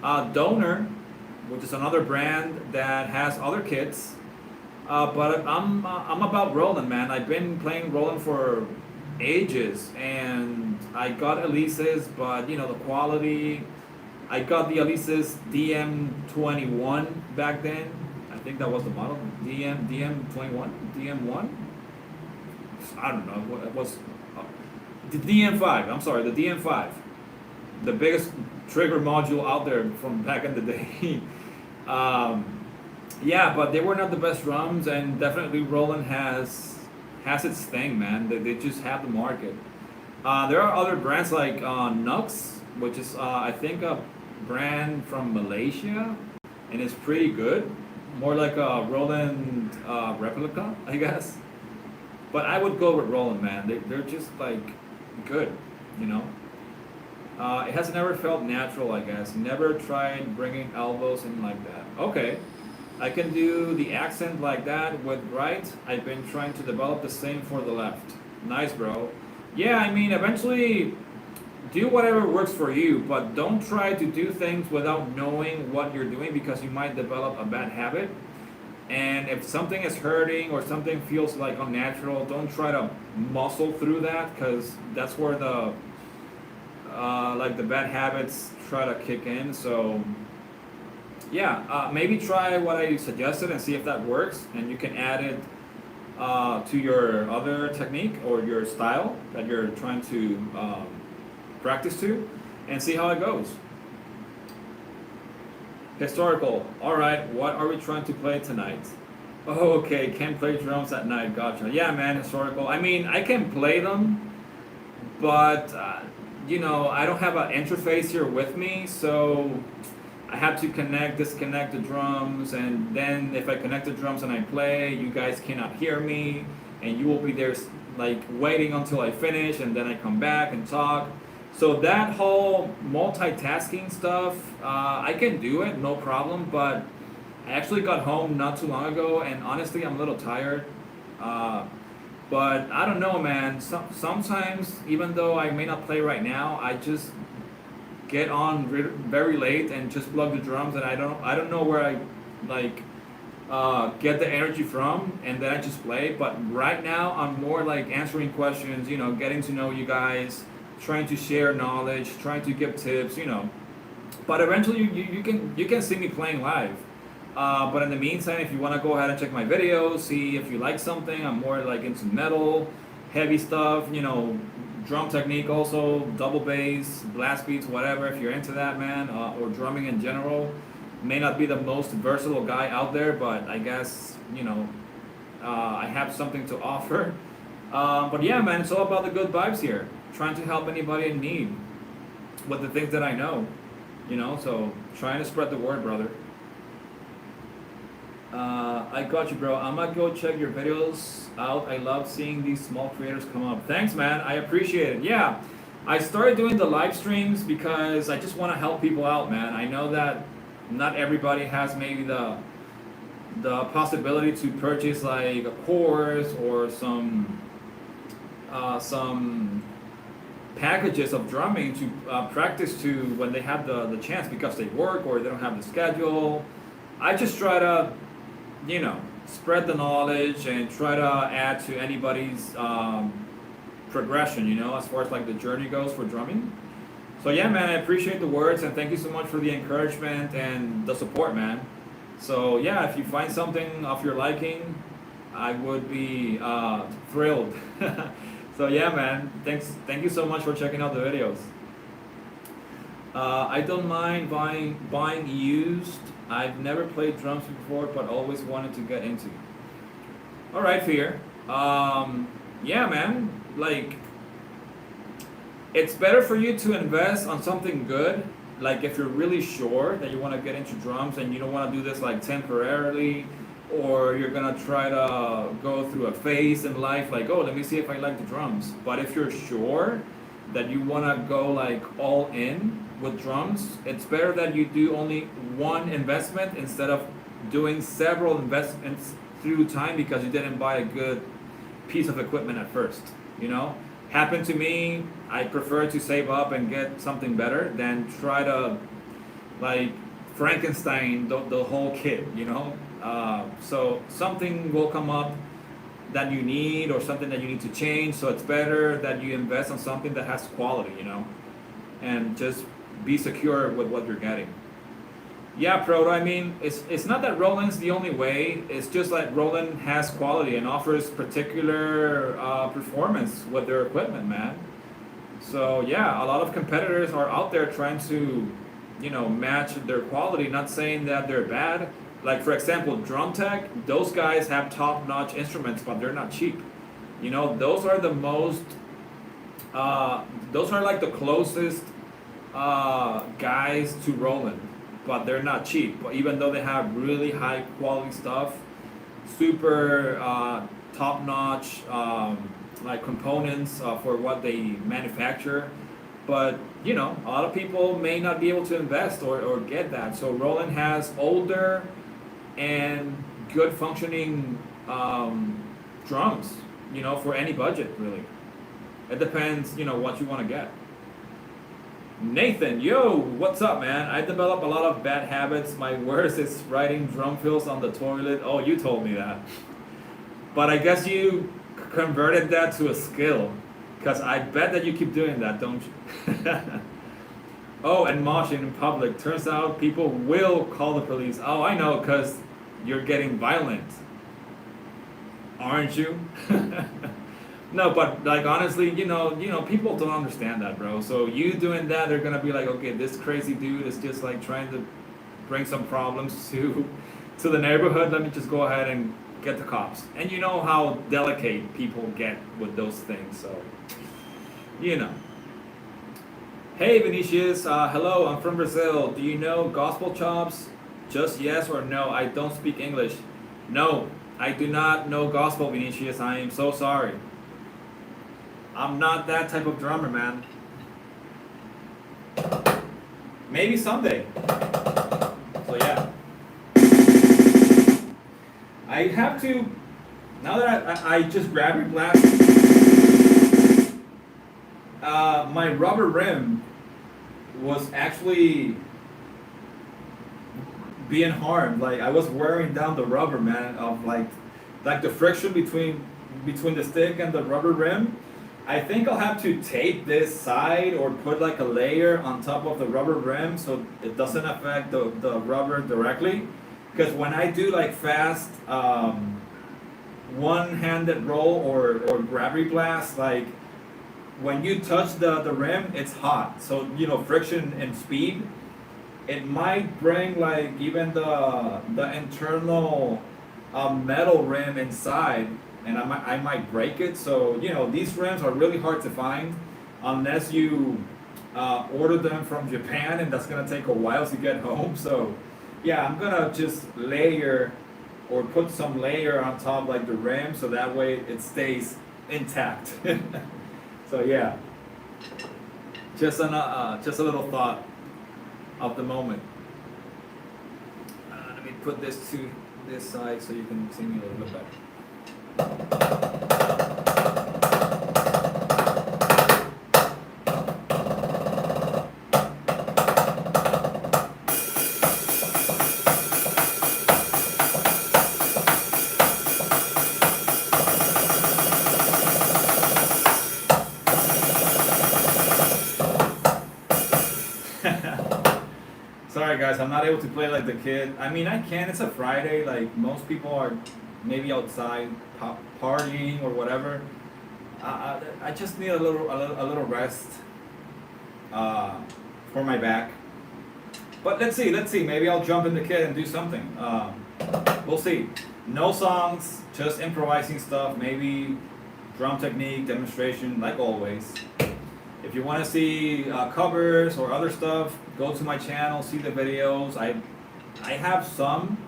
[SPEAKER 1] Donor, which is another brand that has other kits, but I'm about Roland, man. I've been playing Roland for ages, and I got Elises, but the quality. I got the Elises DM21 back then. I think that was the model. DM21, DM1. I don't know what it was. The DM5. I'm sorry, the DM5, the biggest trigger module out there from back in the day. Yeah, but they were not the best drums, and definitely Roland has its thing, man. They just have the market. There are other brands like Nux, which is I think a brand from Malaysia, and it's pretty good. More like a Roland replica, I guess. But I would go with Roland, man. They're just like good, you know. It has never felt natural, I guess. Never tried bringing elbows in like that. Okay, I can do the accent like that with right. I've been trying to develop the same for the left. Nice, bro. Yeah, I mean, eventually do whatever works for you, but don't try to do things without knowing what you're doing because you might develop a bad habit. And if something is hurting or something feels like unnatural, don't try to muscle through that because that's where the like the bad habits try to kick in. So yeah, maybe try what I suggested and see if that works, and you can add it to your other technique or your style that you're trying to practice to, and see how it goes. Historical. All right, what are we trying to play tonight? Oh, okay. Can't play drums at night. Gotcha. Yeah, man. Historical. I mean, I can play them, but I don't have an interface here with me, so I have to disconnect the drums, and then if I connect the drums and I play, you guys cannot hear me, and you will be there like waiting until I finish, and then I come back and talk. So that whole multitasking stuff, I can do it, no problem. But I actually got home not too long ago, and honestly, I'm a little tired. Uh, but I don't know, man. Sometimes, even though I may not play right now, I just get on very late and just plug the drums, and I don't know where I like get the energy from, and then I just play. But right now, I'm more like answering questions, getting to know you guys, trying to share knowledge, trying to give tips, But eventually, you can see me playing live. But in the meantime, if you want to go ahead and check my videos, see if you like something, I'm more like into metal, heavy stuff, drum technique also, double bass, blast beats, whatever. If you're into that, man, or drumming in general, may not be the most versatile guy out there, but I guess I have something to offer. But yeah, man, it's all about the good vibes here. Trying to help anybody in need with the things that I know, So trying to spread the word, brother. I got you, bro. I'm gonna go check your videos out. I love seeing these small creators come up. Thanks, man. I appreciate it. Yeah, I started doing the live streams because I just want to help people out, man. I know that not everybody has maybe the possibility to purchase like a course or some packages of drumming to practice to when they have the chance because they work or they don't have the schedule. I just try to spread the knowledge and try to add to anybody's progression, as far as like the journey goes for drumming. So yeah, man, I appreciate the words and thank you so much for the encouragement and the support, man. So yeah, if you find something of your liking, I would be thrilled. So yeah, man, thank you so much for checking out the videos. I don't mind buying used. I've never played drums before, but always wanted to get into. All right, Fear. Yeah, man. Like, it's better for you to invest on something good. Like, if you're really sure that you want to get into drums and you don't want to do this like temporarily, or you're gonna try to go through a phase in life, like, oh, let me see if I like the drums. But if you're sure that you want to go like all in with drums, it's better that you do only one investment instead of doing several investments through time because you didn't buy a good piece of equipment at first. Happened to me. I prefer to save up and get something better than try to like Frankenstein the whole kit. So something will come up that you need or something that you need to change, so it's better that you invest on something that has quality, and just be secure with what you're getting. Yeah, Proto, I mean, it's not that Roland's the only way, it's just like Roland has quality and offers particular performance with their equipment, man. So yeah, a lot of competitors are out there trying to, match their quality, not saying that they're bad, like for example, drum tech, those guys have top-notch instruments, but they're not cheap. You know, those are the most, those are like the closest guys to Roland, but they're not cheap. But even though they have really high quality stuff, super top-notch like components for what they manufacture, but you know, a lot of people may not be able to invest or get that. So Roland has older and good functioning drums, you know, for any budget really. It depends, you know, what you want to get. Nathan, yo, what's up, man? I developed a lot of bad habits. My worst is writing drum fills on the toilet. Oh, you told me that. But I guess you converted that to a skill, because I bet that you keep doing that, don't you? Oh, and moshing in public. Turns out people will call the police. Oh, I know, because you're getting violent. Aren't you? No, but like honestly, you know, people don't understand that, bro. So you doing that, they're gonna be like, okay, this crazy dude is just like trying to bring some problems to the neighborhood. Let me just go ahead and get the cops. And you know how delicate people get with those things, so you know. Hey Vinicius, hello, I'm from Brazil. Do you know gospel chops? Just yes or no. I don't speak English. No, I do not know gospel, Vinicius. I am so sorry. I'm not that type of drummer, man. Maybe someday. So yeah. I have to, now that I just grabbed your glass, my rubber rim was actually being harmed. Like I was wearing down the rubber, man, of like the friction between the stick and the rubber rim. I think I'll have to tape this side or put like a layer on top of the rubber rim so it doesn't affect the rubber directly. Because when I do like fast one-handed roll or gravity blast, like when you touch the rim, it's hot. So you know, friction and speed, it might bring like even the internal metal rim inside, and I might break it. So you know, these rims are really hard to find unless you order them from Japan, and that's gonna take a while to get home. So yeah, I'm gonna just layer or put some layer on top like the rim, so that way it stays intact. So yeah, just a little thought of the moment. Let me put this to this side so you can see me a little bit better. Sorry guys, I'm not able to play like the kid. I mean, I can. It's a Friday. Like most people are maybe outside partying or whatever. I just need a little rest for my back. But let's see. Maybe I'll jump in the kit and do something. We'll see. No songs, just improvising stuff. Maybe drum technique demonstration, like always. If you want to see covers or other stuff, go to my channel, see the videos. I have some.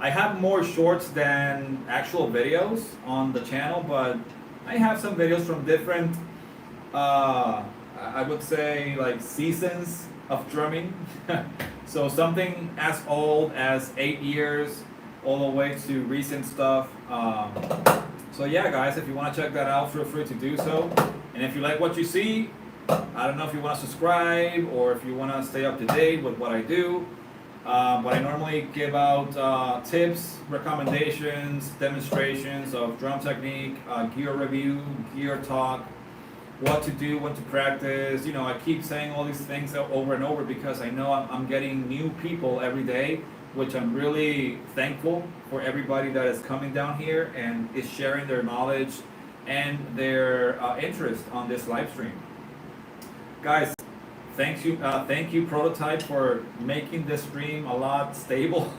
[SPEAKER 1] I have more shorts than actual videos on the channel, but I have some videos from different, I would say, like seasons of drumming. So something as old as 8 years, all the way to recent stuff. So yeah, guys, if you want to check that out, feel free to do so. And if you like what you see, I don't know if you want to subscribe or if you want to stay up to date with what I do. But I normally give out tips, recommendations, demonstrations of drum technique, gear review, gear talk, what to do, when to practice. You know, I keep saying all these things over and over because I know I'm getting new people every day, which I'm really thankful for everybody that is coming down here and is sharing their knowledge and their interest on this live stream. Guys, thank you Prototype for making this stream a lot stable.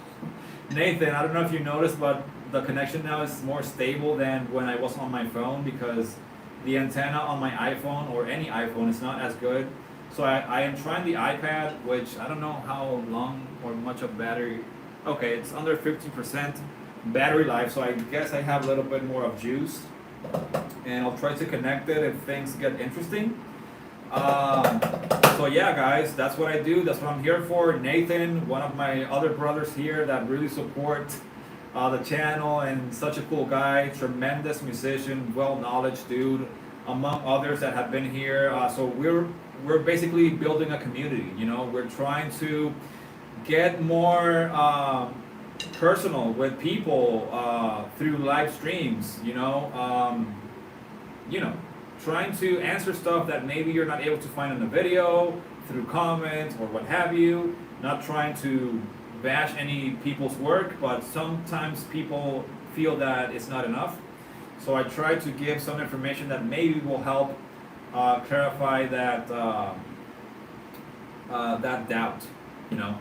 [SPEAKER 1] Nathan, I don't know if you noticed, but the connection now is more stable than when I was on my phone because the antenna on my iPhone or any iPhone is not as good. So I am trying the iPad, which I don't know how long or much of battery. Okay, it's under 50% battery life, so I guess I have a little bit more of juice. And I'll try to connect it if things get interesting. Um, so yeah, guys, that's what I do. That's what I'm here for. Nathan, one of my other brothers here that really support the channel, and such a cool guy, tremendous musician, well-knowledge dude, among others that have been here. So we're basically building a community. You know, we're trying to get more personal with people through live streams. You know, trying to answer stuff that maybe you're not able to find in the video through comments or what have you. Not trying to bash any people's work, but sometimes people feel that it's not enough. So I try to give some information that maybe will help clarify that doubt. You know.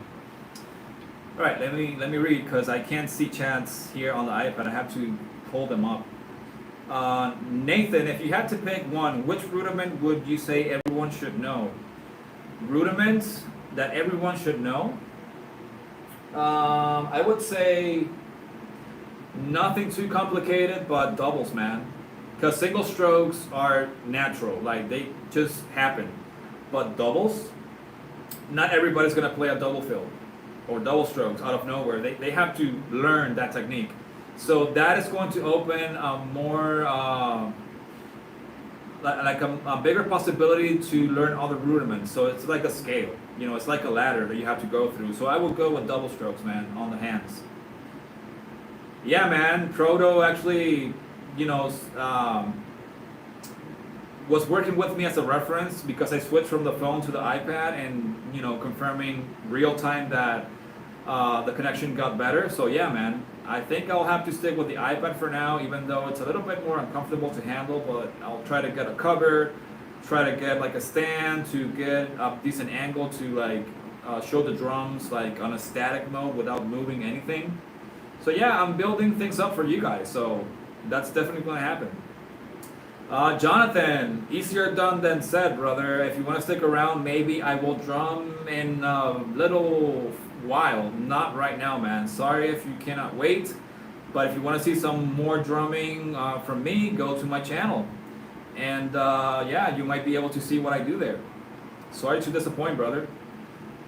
[SPEAKER 1] All right, let me read because I can't see chats here on the iPad. I have to pull them up. Nathan, if you had to pick one, which rudiment would you say everyone should know? Rudiments that everyone should know? I would say nothing too complicated, but doubles, man. Because single strokes are natural, like they just happen. But doubles, not everybody's gonna play a double fill or double strokes out of nowhere. They have to learn that technique. So that is going to open a more, like a bigger possibility to learn other rudiments. So it's like a scale, it's like a ladder that you have to go through. So I will go with double strokes, man, on the hands. Yeah, man, Proto actually, was working with me as a reference because I switched from the phone to the iPad and, confirming real time that the connection got better. So yeah, man, I think I'll have to stick with the iPad for now, even though it's a little bit more uncomfortable to handle, but I'll try to get a cover, try to get like a stand to get a decent angle to like show the drums like on a static mode without moving anything. So yeah, I'm building things up for you guys, so that's definitely going to happen. Jonathan, easier done than said, brother. If you want to stick around, maybe I will drum in a little while. Not right now, man. Sorry if you cannot wait. But if you want to see some more drumming from me, go to my channel. And yeah, you might be able to see what I do there. Sorry to disappoint, brother.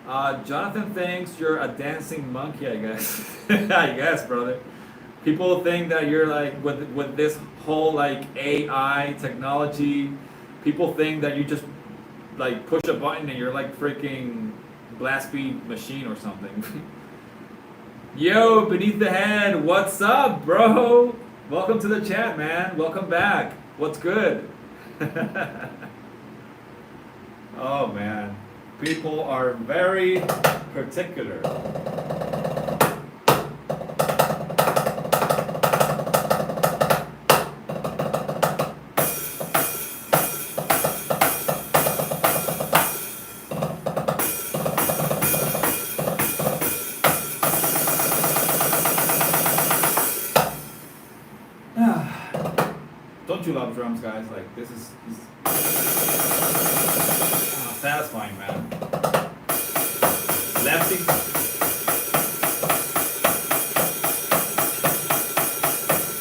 [SPEAKER 1] Jonathan thinks you're a dancing monkey, I guess. I guess, brother. People think that you're like with this whole like AI technology. People think that you just like push a button and you're like freaking blast beat machine or something. Yo, beneath the head, what's up, bro? Welcome to the chat, man. Welcome back. What's good? Oh man, people are very particular. Don't you love drums, guys? Like this is satisfying, man. Lefty.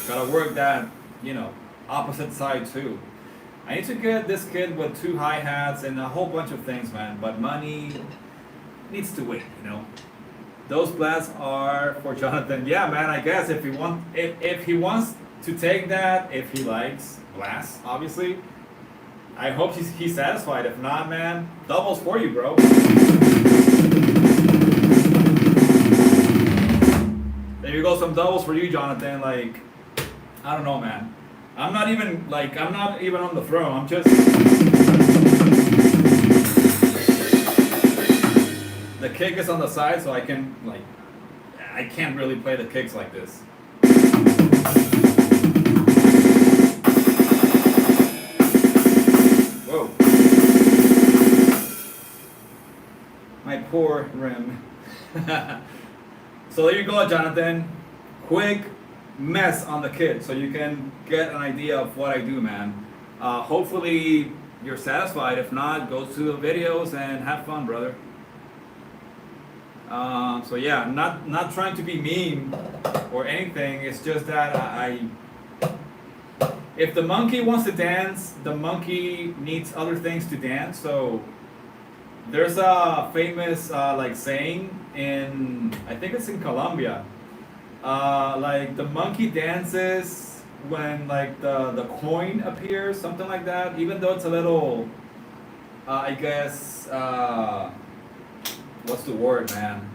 [SPEAKER 1] Gotta work that, opposite side too. I need to get this kid with 2 hi-hats and a whole bunch of things, man. But money needs to wait, Those blasts are for Jonathan. Yeah, man. I guess if he wants to take that, if he likes blasts, obviously. I hope he's satisfied. If not, man, doubles for you, bro. There you go, some doubles for you, Jonathan. Like, I don't know, man. I'm not even on the throne. I'm just the kick is on the side, so I can't really play the kicks like this. Whoa. My poor rim. So there you go, Jonathan. Quick mess on the kit so you can get an idea of what I do, man. Hopefully you're satisfied. If not, go to the videos and have fun, brother. So yeah, not trying to be mean or anything. It's just that if the monkey wants to dance, the monkey needs other things to dance. So there's a famous like saying in, I think it's in Colombia. Like the monkey dances when like the coin appears, something like that. Even though it's a little, I guess, what's the word, man?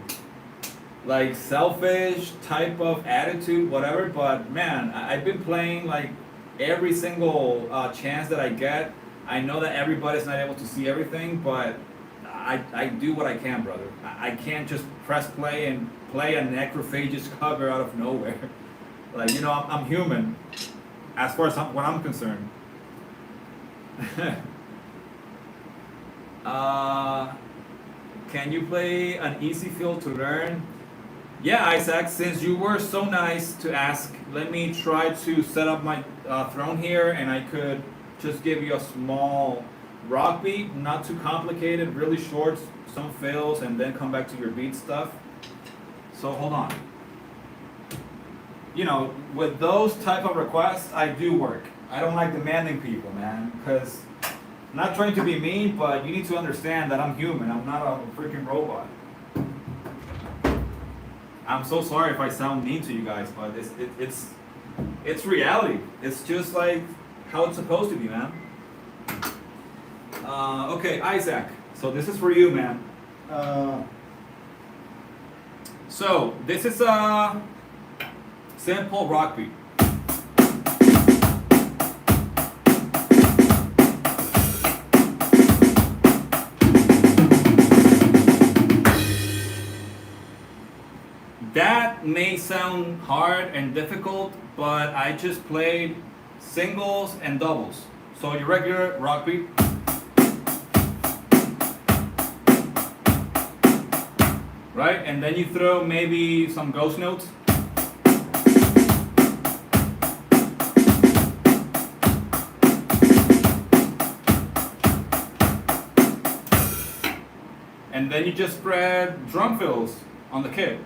[SPEAKER 1] Like selfish type of attitude, whatever. But man, I've been playing like every single chance that I get. I know that everybody's not able to see everything, but I do what I can, brother. I can't just press play and play a necrophagous cover out of nowhere. Like, you know, I'm human, as far as what I'm concerned. Can you play an easy field to learn? Yeah, Isaac, since you were so nice to ask, let me try to set up my throne here, and I could just give you a small rock beat, not too complicated, really short, some fills, and then come back to your beat stuff. So hold on. You know, with those type of requests, I do work. I don't like demanding people, man, because I'm not trying to be mean, but you need to understand that I'm human. I'm not a freaking robot. I'm so sorry if I sound mean to you guys, but it's reality. It's just like how it's supposed to be, man. Okay, Isaac. So this is for you, man. So this is a simple rock beat. That may sound hard and difficult, but I just played singles and doubles. So your regular rock beat. Right? And then you throw maybe some ghost notes. And then you just spread drum fills on the kit.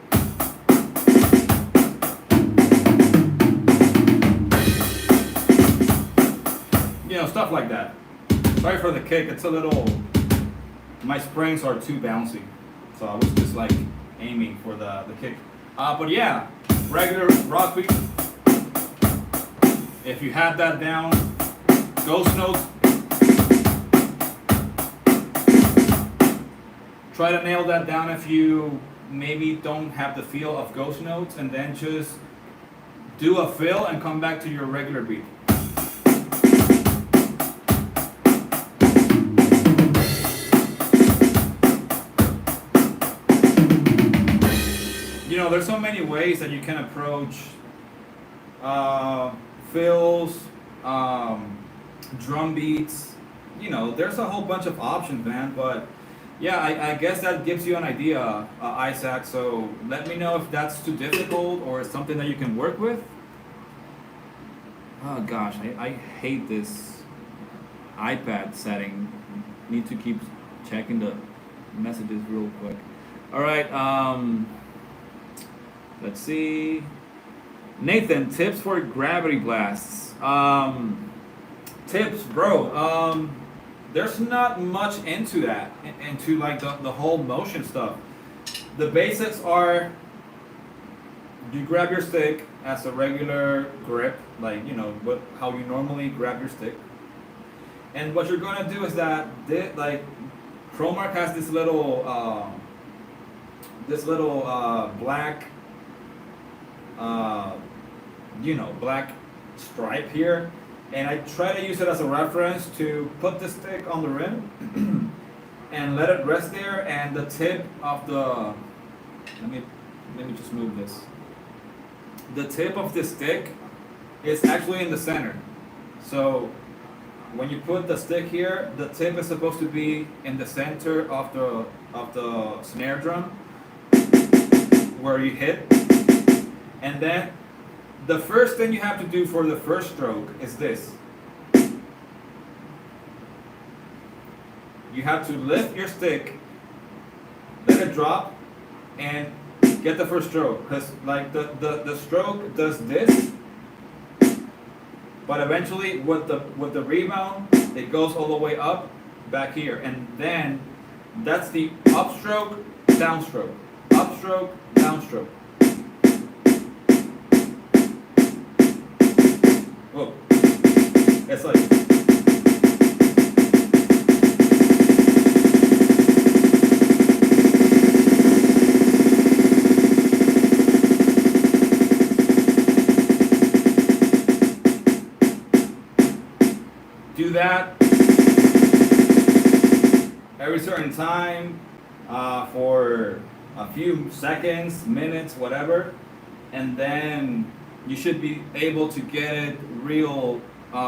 [SPEAKER 1] You know, stuff like that. Sorry for the kick, it's a little, my springs are too bouncy. So I was just like aiming for the kick. But yeah, regular rock beat. If you have that down, ghost notes. Try to nail that down if you maybe don't have the feel of ghost notes, and then just do a fill and come back to your regular beat. You know, there's so many ways that you can approach fills, drum beats. You know, there's a whole bunch of options, man. But yeah, I guess that gives you an idea, Isaac. So let me know if that's too difficult or something that you can work with. Oh gosh, I hate this iPad setting. Need to keep checking the messages real quick. All right. Let's see. Nathan, tips for gravity blasts. Tips, bro. There's not much into that, into like the whole motion stuff. The basics are, you grab your stick as a regular grip, like, you know, how you normally grab your stick. And what you're gonna do is that, like, Cromark has this little black, black stripe here, and I try to use it as a reference to put the stick on the rim and let it rest there, and the tip of the, let me just move this. The tip of the stick is actually in the center. So when you put the stick here, the tip is supposed to be in the center of the snare drum, where you hit, and then the first thing you have to do for the first stroke is this. You have to lift your stick, let it drop, and get the first stroke. Because like the stroke does this, but eventually with the rebound, it goes all the way up back here, and then that's the upstroke, downstroke, upstroke, downstroke. Whoa, it's like. Do that every certain time for a few seconds, minutes, whatever, and then you should be able to get it real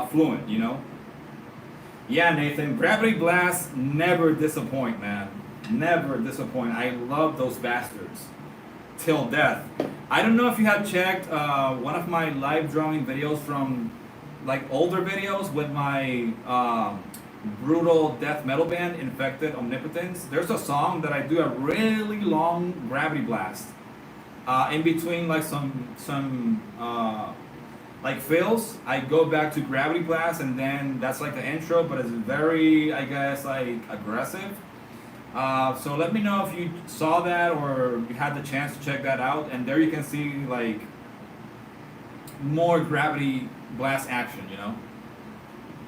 [SPEAKER 1] fluent, you know? Yeah, Nathan, Gravity Blasts never disappoint, man. Never disappoint. I love those bastards. Till death. I don't know if you have checked one of my live drawing videos from like older videos with my brutal death metal band, Infected Omnipotence. There's a song that I do a really long gravity blast. In between like some like fills, I go back to gravity blast, and then that's like the intro, but it's very, I guess, like aggressive. So let me know if you saw that or you had the chance to check that out, and there you can see like more gravity blast action, you know.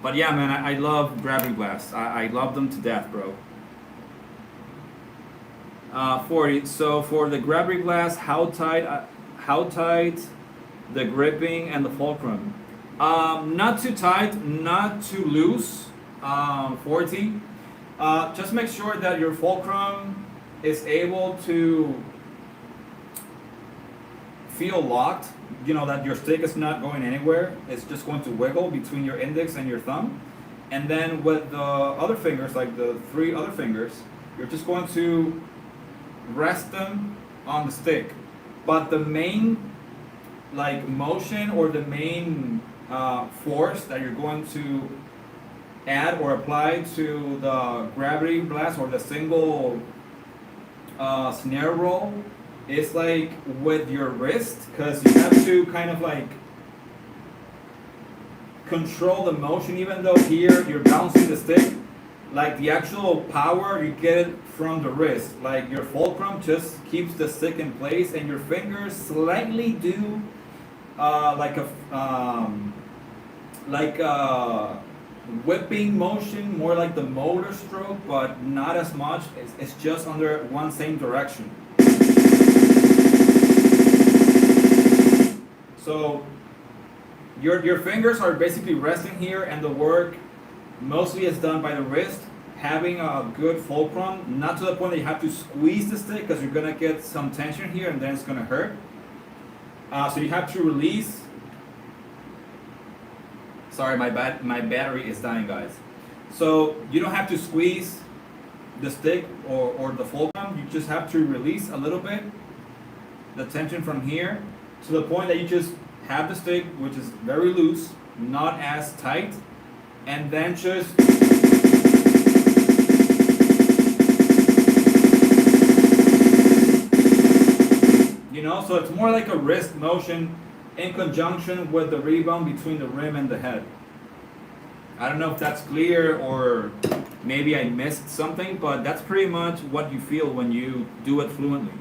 [SPEAKER 1] But yeah, man, I love gravity blasts. I love them to death, bro. 40. So for the gravity blast, how tight the gripping and the fulcrum? Not too tight, not too loose. 40. Just make sure that your fulcrum is able to feel locked. You know, that your stick is not going anywhere. It's just going to wiggle between your index and your thumb. And then with the other fingers, like the 3 other fingers, you're just going to rest them on the stick. But the main like motion or the main force that you're going to add or apply to the gravity blast or the single snare roll is like with your wrist, because you have to kind of like control the motion, even though here you're bouncing the stick. Like the actual power you get it from the wrist. Like your fulcrum just keeps the stick in place, and your fingers slightly do like a whipping motion, more like the motor stroke, but not as much. It's just under one same direction. So your fingers are basically resting here, and the work mostly is done by the wrist, having a good fulcrum, not to the point that you have to squeeze the stick, because you're gonna get some tension here and then it's gonna hurt. So you have to release. Sorry, my battery is dying, guys. So you don't have to squeeze the stick or the fulcrum. You just have to release a little bit the tension from here to the point that you just have the stick, which is very loose, not as tight, and then just so it's more like a wrist motion in conjunction with the rebound between the rim and the head. I don't know if that's clear or maybe I missed something, but that's pretty much what you feel when you do it fluently.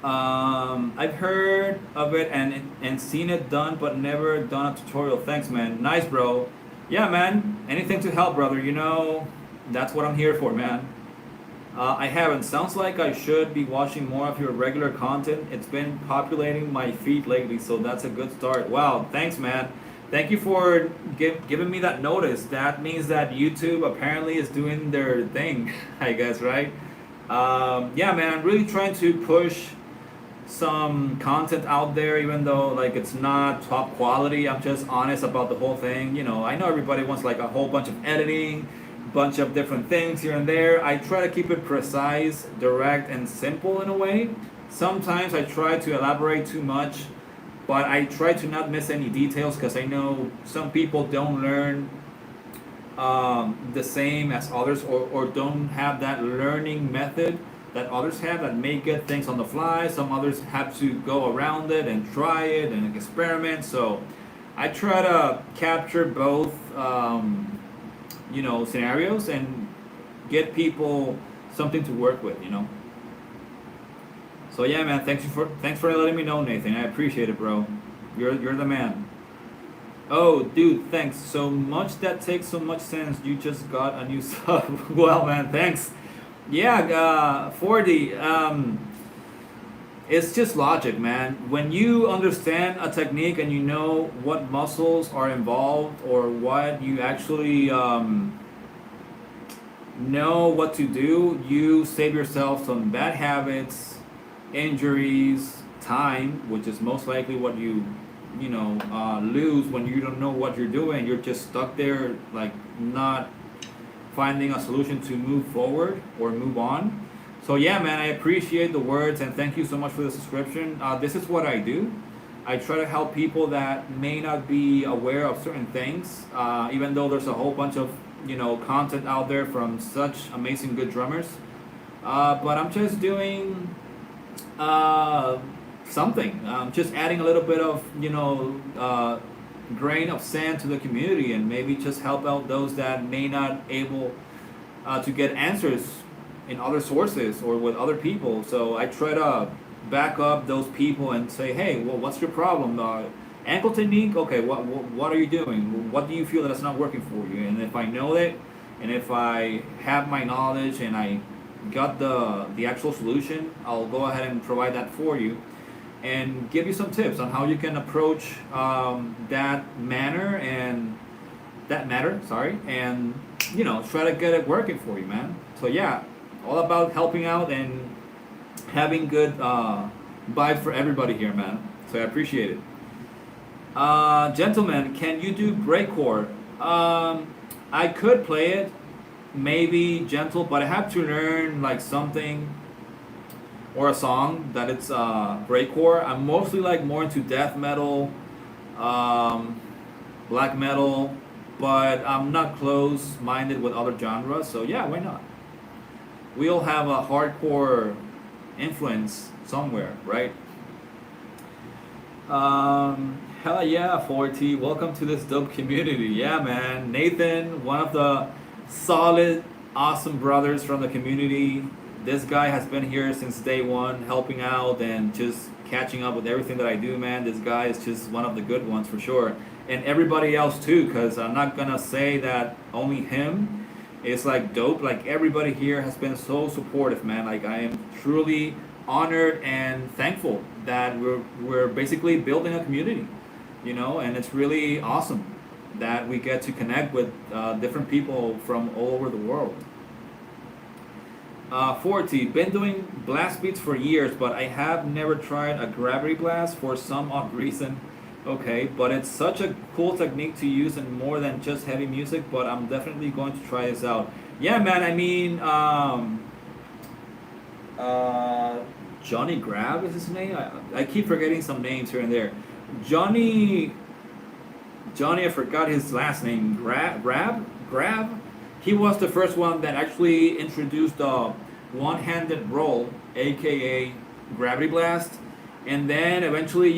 [SPEAKER 1] I've heard of it and seen it done, but never done a tutorial. Thanks, man. Nice, bro. Yeah, man. Anything to help, brother. You know, that's what I'm here for, man. I haven't. Sounds like I should be watching more of your regular content. It's been populating my feed lately, so that's a good start. Wow, thanks, man. Thank you for giving me that notice. That means that YouTube apparently is doing their thing, I guess, right? Yeah, man, I'm really trying to push some content out there, even though like it's not top quality. I'm just honest about the whole thing. You know, I know everybody wants like a whole bunch of editing, bunch of different things here and there. I try to keep it precise, direct, and simple in a way. Sometimes I try to elaborate too much, but I try to not miss any details because I know some people don't learn the same as others, or don't have that learning method that others have, that may get things on the fly. Some others have to go around it and try it and experiment. So I try to capture both, scenarios, and get people something to work with. So yeah, man, thanks for letting me know, Nathan. I appreciate it, bro. You're the man. Oh, dude, thanks so much. That takes so much sense. You just got a new sub. Well, man, thanks. Yeah, 40. It's just logic, man. When you understand a technique and you know what muscles are involved, or what you actually know what to do, you save yourself some bad habits, injuries, time, which is most likely what you lose when you don't know what you're doing. You're just stuck there, like not finding a solution to move forward or move on. So yeah, man, I appreciate the words, and thank you so much for the subscription. This is what I do. I try to help people that may not be aware of certain things, even though there's a whole bunch of content out there from such amazing good drummers. But I'm just doing something. Just adding a little bit of grain of sand to the community, and maybe just help out those that may not able to get answers in other sources or with other people. So I try to back up those people and say, hey, well, what's your problem? Ankle technique? Okay, what are you doing? What do you feel that's not working for you? And if I know it, and if I have my knowledge and I got the actual solution, I'll go ahead and provide that for you, and give you some tips on how you can approach that matter, and try to get it working for you, man. So yeah, all about helping out and having good vibes for everybody here, man. So I appreciate it. Gentlemen, can you do breakcore? I could play it, maybe gentle, but I have to learn like something or a song that it's breakcore. I'm mostly like more into death metal, black metal, but I'm not close-minded with other genres. So yeah, why not? We all have a hardcore influence somewhere, right? Hell yeah, 40. Welcome to this dope community. Yeah, man. Nathan, one of the solid, awesome brothers from the community. This guy has been here since day one, helping out and just catching up with everything that I do, man. This guy is just one of the good ones for sure. And everybody else too, because I'm not gonna say that only him is like dope. Like everybody here has been so supportive, man. Like I am truly honored and thankful that we're basically building a community, and it's really awesome that we get to connect with different people from all over the world. 40, been doing blast beats for years, but I have never tried a gravity blast for some odd reason. Okay, but it's such a cool technique to use in more than just heavy music, but I'm definitely going to try this out. Yeah, man, I mean, Johnny Grab is his name? I keep forgetting some names here and there. Johnny, I forgot his last name. Grab? He was the first one that actually introduced the one-handed roll, aka gravity blast, and then eventually,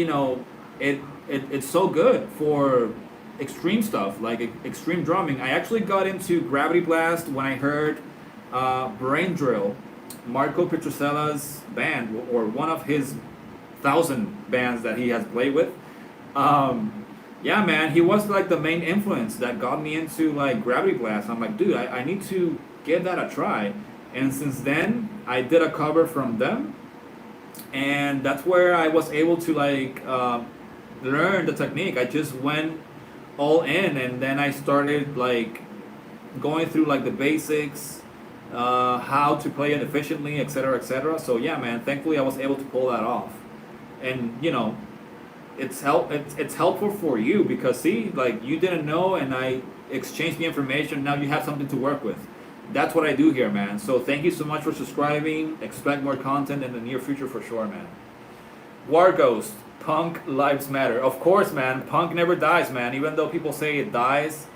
[SPEAKER 1] it's so good for extreme stuff like extreme drumming. I actually got into gravity blast when I heard Brain Drill, Marco Petrusella's band, or one of his 1,000 bands that he has played with. Yeah, man, he was like the main influence that got me into like gravity blast. I'm like, dude, I need to give that a try. And since then, I did a cover from them, and that's where I was able to like learn the technique. I just went all in, and then I started like going through like the basics, how to play it efficiently, etc., etc. So yeah, man, thankfully I was able to pull that off, and it's helpful for you because see, like you didn't know, and I exchange the information. Now you have something to work with. That's what I do here, man. So thank you so much for subscribing. Expect more content in the near future for sure, man. War Ghost, punk lives matter. Of course, man. Punk never dies, man. Even though people say it dies.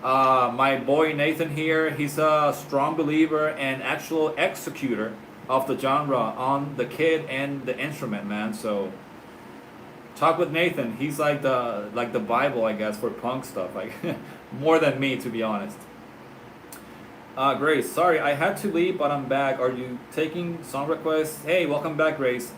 [SPEAKER 1] My boy Nathan here, he's a strong believer and actual executor of the genre on the kit and the instrument, man. So talk with Nathan. He's like the Bible, I guess, for punk stuff. Like more than me, to be honest. Grace, sorry, I had to leave, but I'm back. Are you taking song requests? Hey, welcome back, Grace.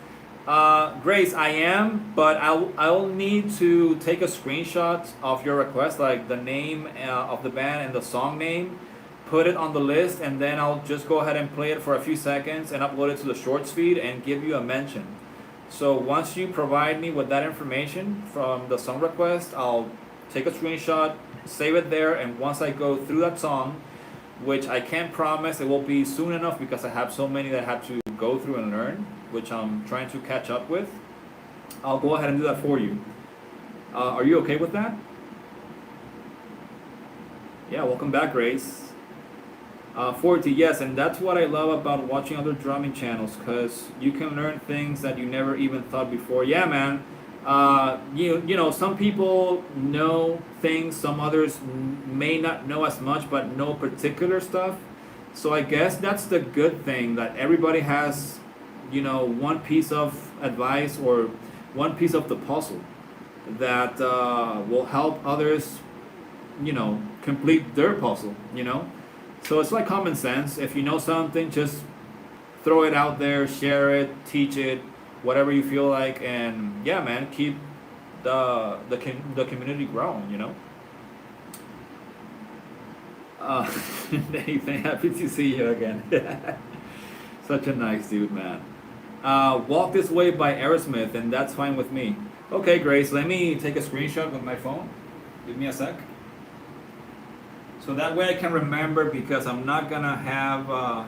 [SPEAKER 1] Grace, I am, but I'll need to take a screenshot of your request, like the name of the band and the song name, put it on the list, and then I'll just go ahead and play it for a few seconds and upload it to the shorts feed and give you a mention. So once you provide me with that information from the song request, I'll take a screenshot, save it there, and once I go through that song, which I can't promise it will be soon enough because I have so many that I have to go through and learn, which I'm trying to catch up with, I'll go ahead and do that for you. Are you okay with that? Yeah, welcome back, Grace. 40, yes, and that's what I love about watching other drumming channels, because you can learn things that you never even thought before. Yeah, man. You know, some people know things, some others may not know as much, but know particular stuff. So I guess that's the good thing, that everybody has, you know, one piece of advice or one piece of the puzzle that will help others, you know, complete their puzzle, you know. So it's like common sense. If you know something, just throw it out there, share it, teach it, whatever you feel like, and yeah, man, keep the community growing, you know. Nathan, happy to see you again. Such a nice dude, man. Walk This Way by Aerosmith, and that's fine with me. Okay, Grace, let me take a screenshot with my phone. Give me a sec. So that way I can remember, because I'm not gonna have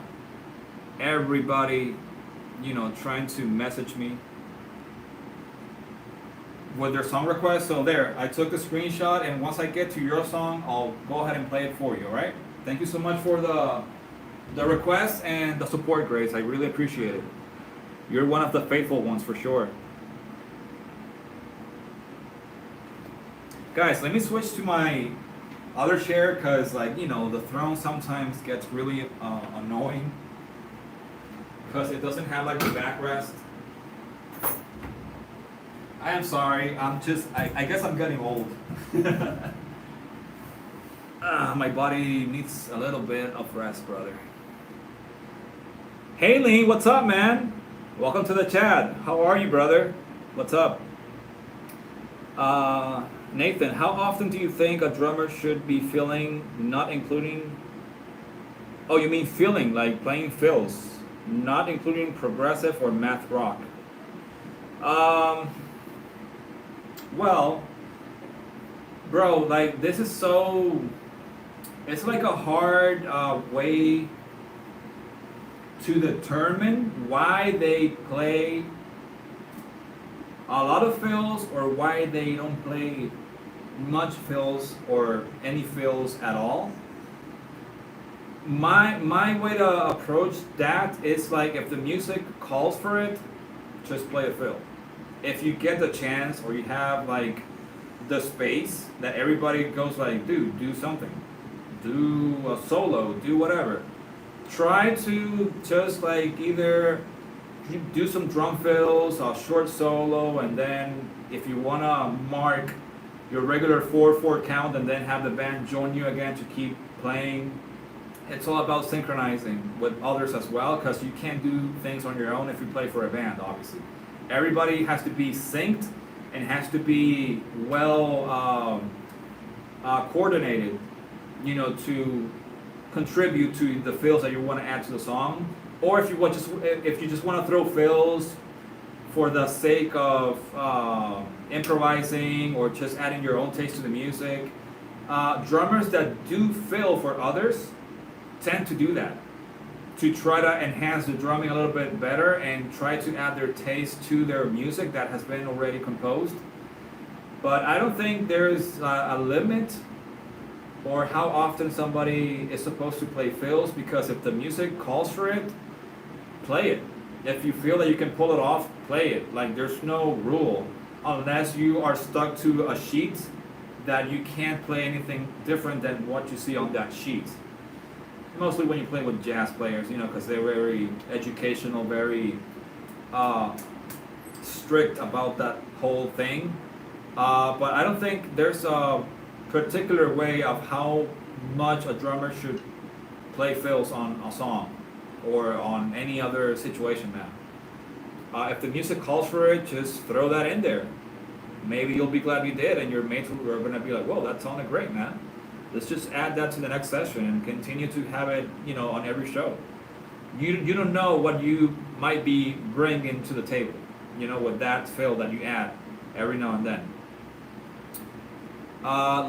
[SPEAKER 1] everybody, you know, trying to message me with their song request. So there, I took the screenshot, and once I get to your song, I'll go ahead and play it for you, alright? Thank you so much for the request and the support, Grace. I really appreciate it. You're one of the faithful ones for sure. Guys, let me switch to my other chair, because, like, you know, the throne sometimes gets really annoying because it doesn't have like the backrest. I am sorry, I guess I'm getting old. My body needs a little bit of rest, brother. Hey Lee, what's up, man? Welcome to the chat. How are you, brother? What's up? Nathan, how often do you think a drummer should be filling, not including... Oh, you mean filling, like playing fills, not including progressive or math rock? Well, bro, like, this is so... It's like a hard way to determine why they play a lot of fills or why they don't play much fills or any fills at all. My way to approach that is, like, if the music calls for it, just play a fill. If you get the chance, or you have like the space that everybody goes like, dude, do something, do a solo, do whatever. Try to just like either do some drum fills, a short solo, and then if you wanna mark your regular 4/4 count and then have the band join you again to keep playing. It's all about synchronizing with others as well, because you can't do things on your own if you play for a band, obviously. Everybody has to be synced and has to be well coordinated, you know, to contribute to the fills that you want to add to the song. Or if you just want to throw fills for the sake of improvising or just adding your own taste to the music, drummers that do fill for others tend to do that, to try to enhance the drumming a little bit better and try to add their taste to their music that has been already composed. But I don't think there's a limit or how often somebody is supposed to play fills, because if the music calls for it, play it. If you feel that you can pull it off, play it. Like, there's no rule unless you are stuck to a sheet that you can't play anything different than what you see on that sheet. Mostly when you play with jazz players, because they're very educational, very uh, strict about that whole thing. But I don't think there's a particular way of how much a drummer should play fills on a song or on any other situation, man. If the music calls for it, just throw that in there. Maybe you'll be glad you did, and your mates are going to be like, whoa, that sounded great, man. Let's just add that to the next session and continue to have it, on every show. You don't know what you might be bringing to the table, with that fill that you add every now and then.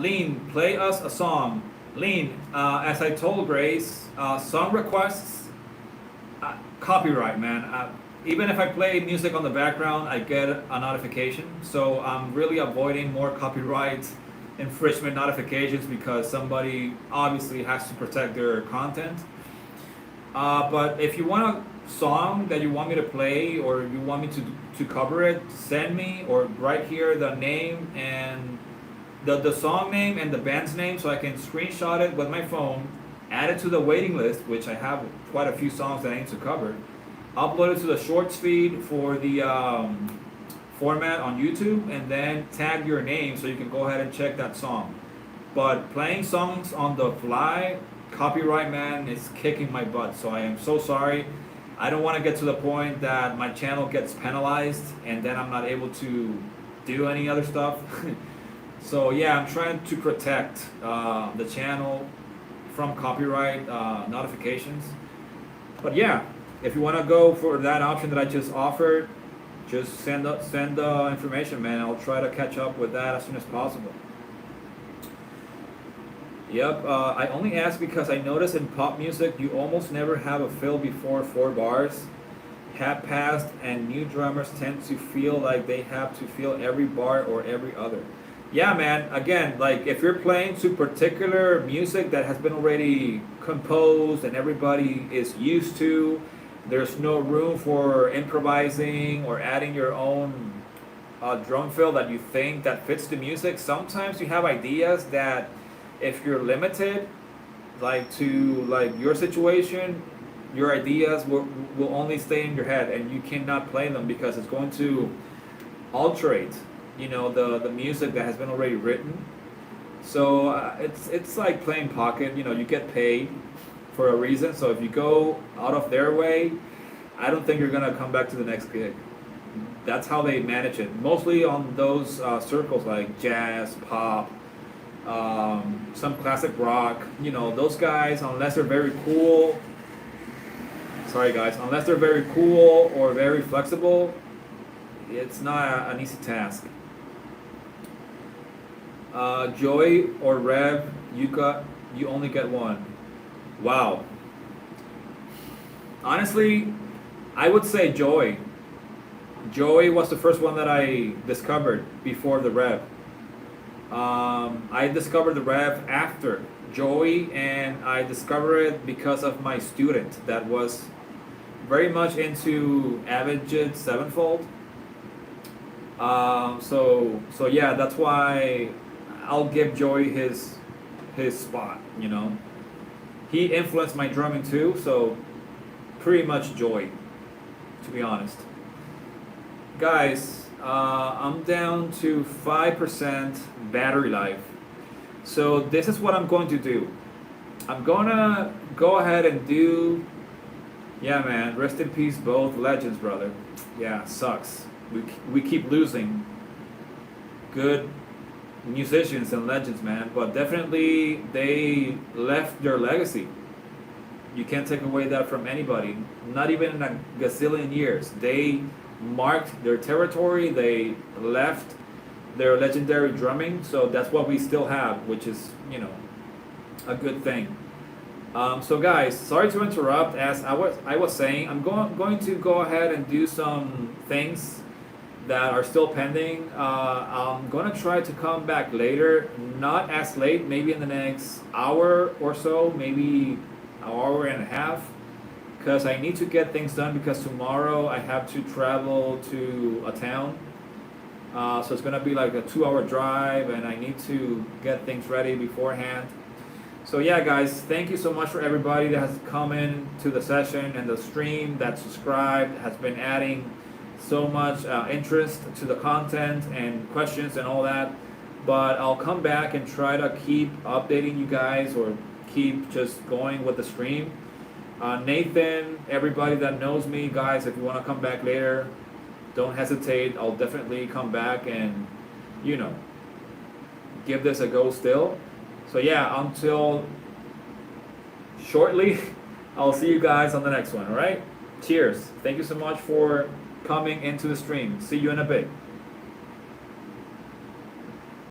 [SPEAKER 1] Lean, play us a song. Lean, as I told Grace, song requests, copyright, man. Even if I play music on the background, I get a notification. So I'm really avoiding more copyright infringement notifications because somebody obviously has to protect their content. But if you want a song that you want me to play or you want me to cover it, send me, or right here the name and the song name and the band's name, so I can screenshot it with my phone, add it to the waiting list, which I have quite a few songs that I need to cover, upload it to the shorts feed for the format on YouTube, and then tag your name so you can go ahead and check that song. But playing songs on the fly, copyright, man, is kicking my butt. So I am so sorry. I don't want to get to the point that my channel gets penalized and then I'm not able to do any other stuff. So yeah, I'm trying to protect the channel from copyright notifications. But yeah, if you want to go for that option that I just offered, just send the information, man. I'll try to catch up with that as soon as possible. Yep, I only ask because I notice in pop music you almost never have a fill before 4 bars have passed, and new drummers tend to feel like they have to feel every bar or every other. Yeah, man, again, like if you're playing to particular music that has been already composed and everybody is used to, there's no room for improvising or adding your own drum fill that you think that fits the music. Sometimes you have ideas that if you're limited, like to like your situation, your ideas will only stay in your head and you cannot play them because it's going to alterate, the music that has been already written. So it's like playing pocket. You get paid for a reason. So if you go out of their way, I don't think you're gonna come back to the next gig. That's how they manage it. Mostly on those circles like jazz, pop, some classic rock. Those guys, unless they're very cool. Sorry guys, unless they're very cool or very flexible, it's not an easy task. Joey or Rev, you only get one. Wow. Honestly, I would say Joey. Joey was the first one that I discovered before the Rev. I discovered the Rev after Joey, and I discovered it because of my student that was very much into Avenged Sevenfold. So yeah, that's why I'll give Joey his spot. He influenced my drumming too, so pretty much Joey, to be honest. Guys, I'm down to 5% battery life. So this is what I'm going to do. I'm gonna go ahead and do, yeah man, rest in peace both legends, brother. Yeah, sucks. We keep losing good musicians and legends, man, but definitely they left their legacy. You can't take away that from anybody, not even in a gazillion years. They marked their territory, they left their legendary drumming, so that's what we still have, which is, a good thing. So guys, sorry to interrupt. As I was saying, I'm going to go ahead and do some things that are still pending. I'm gonna try to come back later, not as late, maybe in the next hour or so, maybe an hour and a half, because I need to get things done because tomorrow I have to travel to a town. So it's gonna be like a 2 hour drive, and I need to get things ready beforehand. So yeah, guys, thank you so much for everybody that has come in to the session and the stream, that subscribed, has been adding so much interest to the content and questions and all that. But I'll come back and try to keep updating you guys, or keep just going with the stream. Nathan, everybody that knows me, guys, if you want to come back later, don't hesitate. I'll definitely come back and, you know, give this a go still. So yeah, until shortly, I'll see you guys on the next one, all right? Cheers. Thank you so much for coming into the stream. See you in a bit.